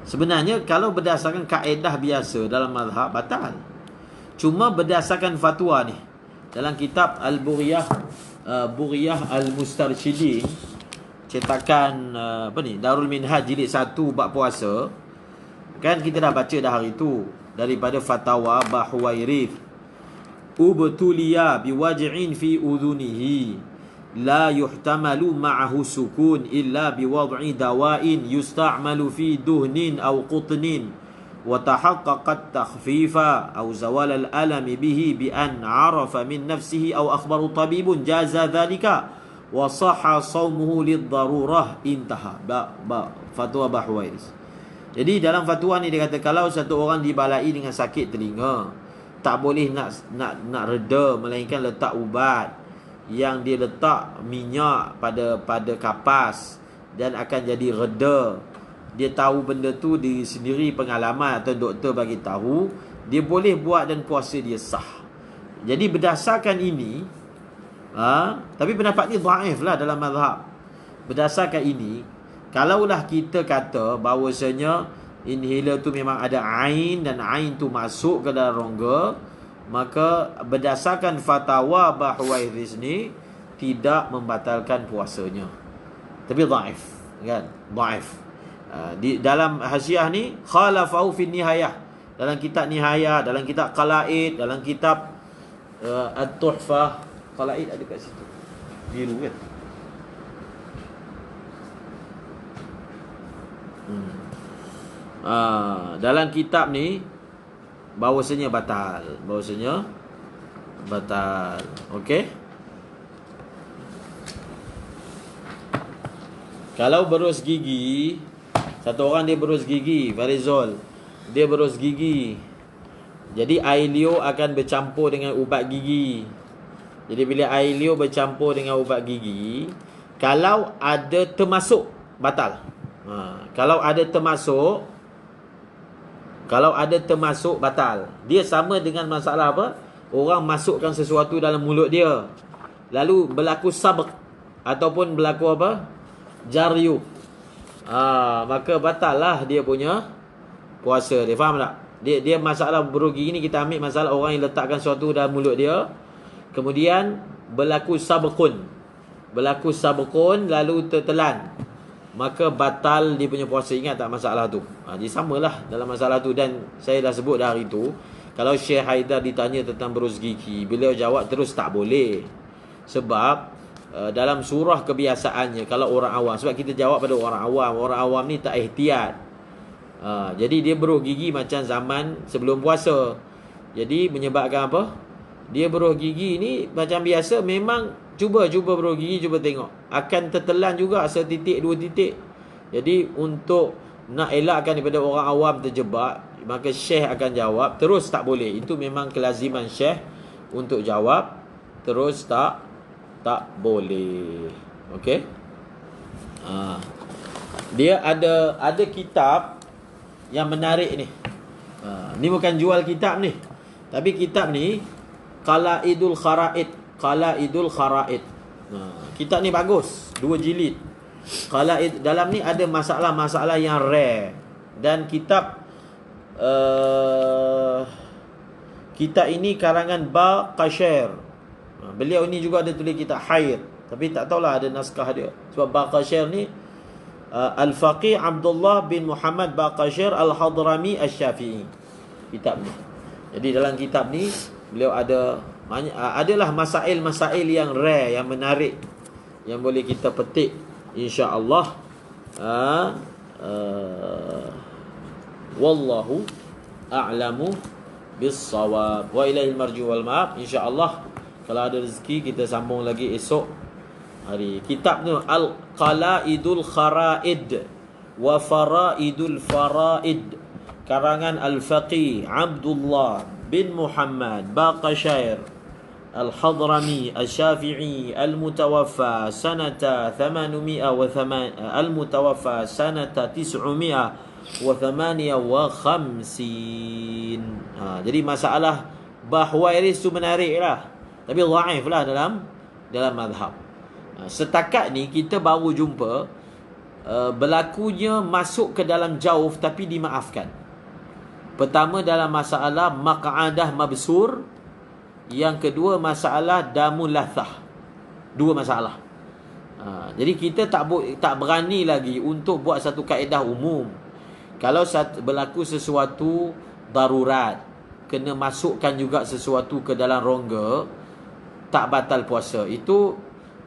Sebenarnya kalau berdasarkan kaedah biasa dalam mazhab batal. Cuma berdasarkan fatwa ni dalam kitab Al-Buriyah Al-Mustarshidin, cetakan Darul Minhaj jilid 1 bab puasa, kan kita dah baca dah hari tu daripada fatwa Bahuwairith. Ubtuliya biwaj'in fi udhunihi la yuhtamalu ma'ahu sukun illa biwad'i dawa'in yusta'malu fi duhnin aw qutnin wa tahaqqaqat takhfifa aw zawal al-alami bihi bi an 'arafa min nafsihi aw akhbaru tabibun jaza dhalika wa sahha sawmuhu lid-darurah. Intaha fatwa Bahuwairith. Jadi dalam fatwa ni dia kata kalau satu orang dibalai dengan sakit telinga, tak boleh nak reda, melainkan letak ubat yang dia letak minyak pada kapas dan akan jadi reda. Dia tahu benda tu diri sendiri, pengalaman atau doktor bagi tahu, dia boleh buat dan puasa dia sah. Jadi berdasarkan ini, tapi pendapat ni dhaif lah dalam mazhab. Berdasarkan ini, kalaulah kita kata bahawasanya inhaler tu memang ada ain dan ain tu masuk ke dalam rongga, maka berdasarkan fatwa Bahuwairith ni tidak membatalkan puasanya. Tapi dhaif, kan? Dhaif. Di dalam hasyiah ni khalafahu fi nihayah, dalam kitab Nihayah, dalam kitab Qala'id, dalam kitab At-Tuhfah. Qala'id ada kat situ, biru kan? Dalam kitab ni bahawasanya batal. Okey. Kalau berus gigi, satu orang dia berus gigi, Farizol, dia berus gigi, jadi air liur akan bercampur dengan ubat gigi. Jadi bila air liur bercampur dengan ubat gigi, kalau ada termasuk, batal. Kalau ada termasuk batal. Dia sama dengan masalah apa? Orang masukkan sesuatu dalam mulut dia, lalu berlaku sabq ataupun berlaku apa? Jaryu. Maka batal lah dia punya puasa. Dia faham tak? Dia masalah berugi ni, kita ambil masalah orang yang letakkan sesuatu dalam mulut dia, kemudian berlaku sabqun lalu tertelan, maka batal dia punya puasa. Ingat tak masalah tu? Jadi samalah dalam masalah tu. Dan saya dah sebut dah hari tu, kalau Syekh Haidar ditanya tentang berus gigi, beliau jawab terus tak boleh. Sebab dalam surah kebiasaannya, kalau orang awam, sebab kita jawab pada orang awam ni tak ihtiyat. Jadi dia berus gigi macam zaman sebelum puasa. Jadi menyebabkan apa? Dia berus gigi ni macam biasa, memang cuba berus gigi, cuba tengok, akan tertelan juga setitik dua titik. Jadi untuk nak elakkan daripada orang awam terjebak, maka Syekh akan jawab terus tak boleh. Itu memang kelaziman Syekh untuk jawab terus tak boleh. Okey. Dia ada kitab yang menarik ni. Ni bukan jual kitab ni, tapi kitab ni Qala'idul Kharaid. Kitab ni bagus, 2 jilid. Qala'id, dalam ni ada masalah-masalah yang rare. Dan kitab ini karangan Baqashair. Beliau ni juga ada tulis kitab Haid, tapi tak tahulah ada naskah dia. Sebab Baqashair ni Al-Faqih Abdullah bin Muhammad Baqashair Al-Hadrami Al-Syafi'i, kitab ni. Jadi dalam kitab ni beliau adalah masail-masail yang rare, yang menarik, yang boleh kita petik, insya-Allah. Wallahu a'lamu bis-shawab. Wa ilaihil marji wal ma'ab. Insya-Allah kalau ada rezeki kita sambung lagi esok hari. Kitab tu Al-Qala'idul Kharaid. wa Faraidul Faraid karangan Al-Faqih Abdullah bin Muhammad Baqashair Al-Hadrami Al-Syafi'i Al-Mutawaffa sanata 800 Al-Mutawaffa sanata 958. Jadi masalah Bahwairis tu menarik lah, tapi dhaif lah dalam mazhab. Setakat ni kita baru jumpa berlakunya masuk ke dalam jauf tapi dimaafkan. Pertama dalam masalah maq'adah mabsur, yang kedua masalah damul lathah. Dua masalah. Jadi kita tak berani lagi untuk buat satu kaedah umum. Kalau berlaku sesuatu darurat, kena masukkan juga sesuatu ke dalam rongga, tak batal puasa. Itu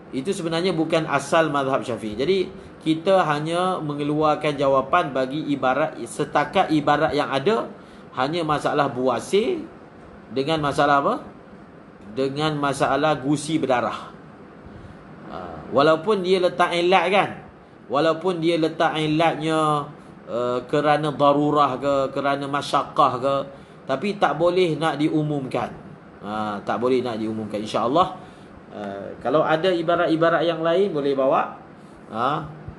sebenarnya bukan asal mazhab Syafi'i. Jadi kita hanya mengeluarkan jawapan bagi setakat ibarat yang ada, hanya masalah buasir dengan masalah apa? Dengan masalah gusi berdarah. Walaupun dia letak ilat kan, walaupun dia letak ilatnya kerana darurah ke, kerana masyaqqah ke, tapi tak boleh nak diumumkan. Tak boleh nak diumumkan. InsyaAllah kalau ada ibarat-ibarat yang lain boleh bawa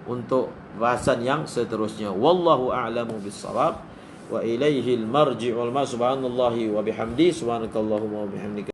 untuk bahasan yang seterusnya. Wallahu a'lamu bis-shawab wa ilaihil marji'ul ma. Subhanallahi wa bihamdi, subhanakallahumma wa bihamdika.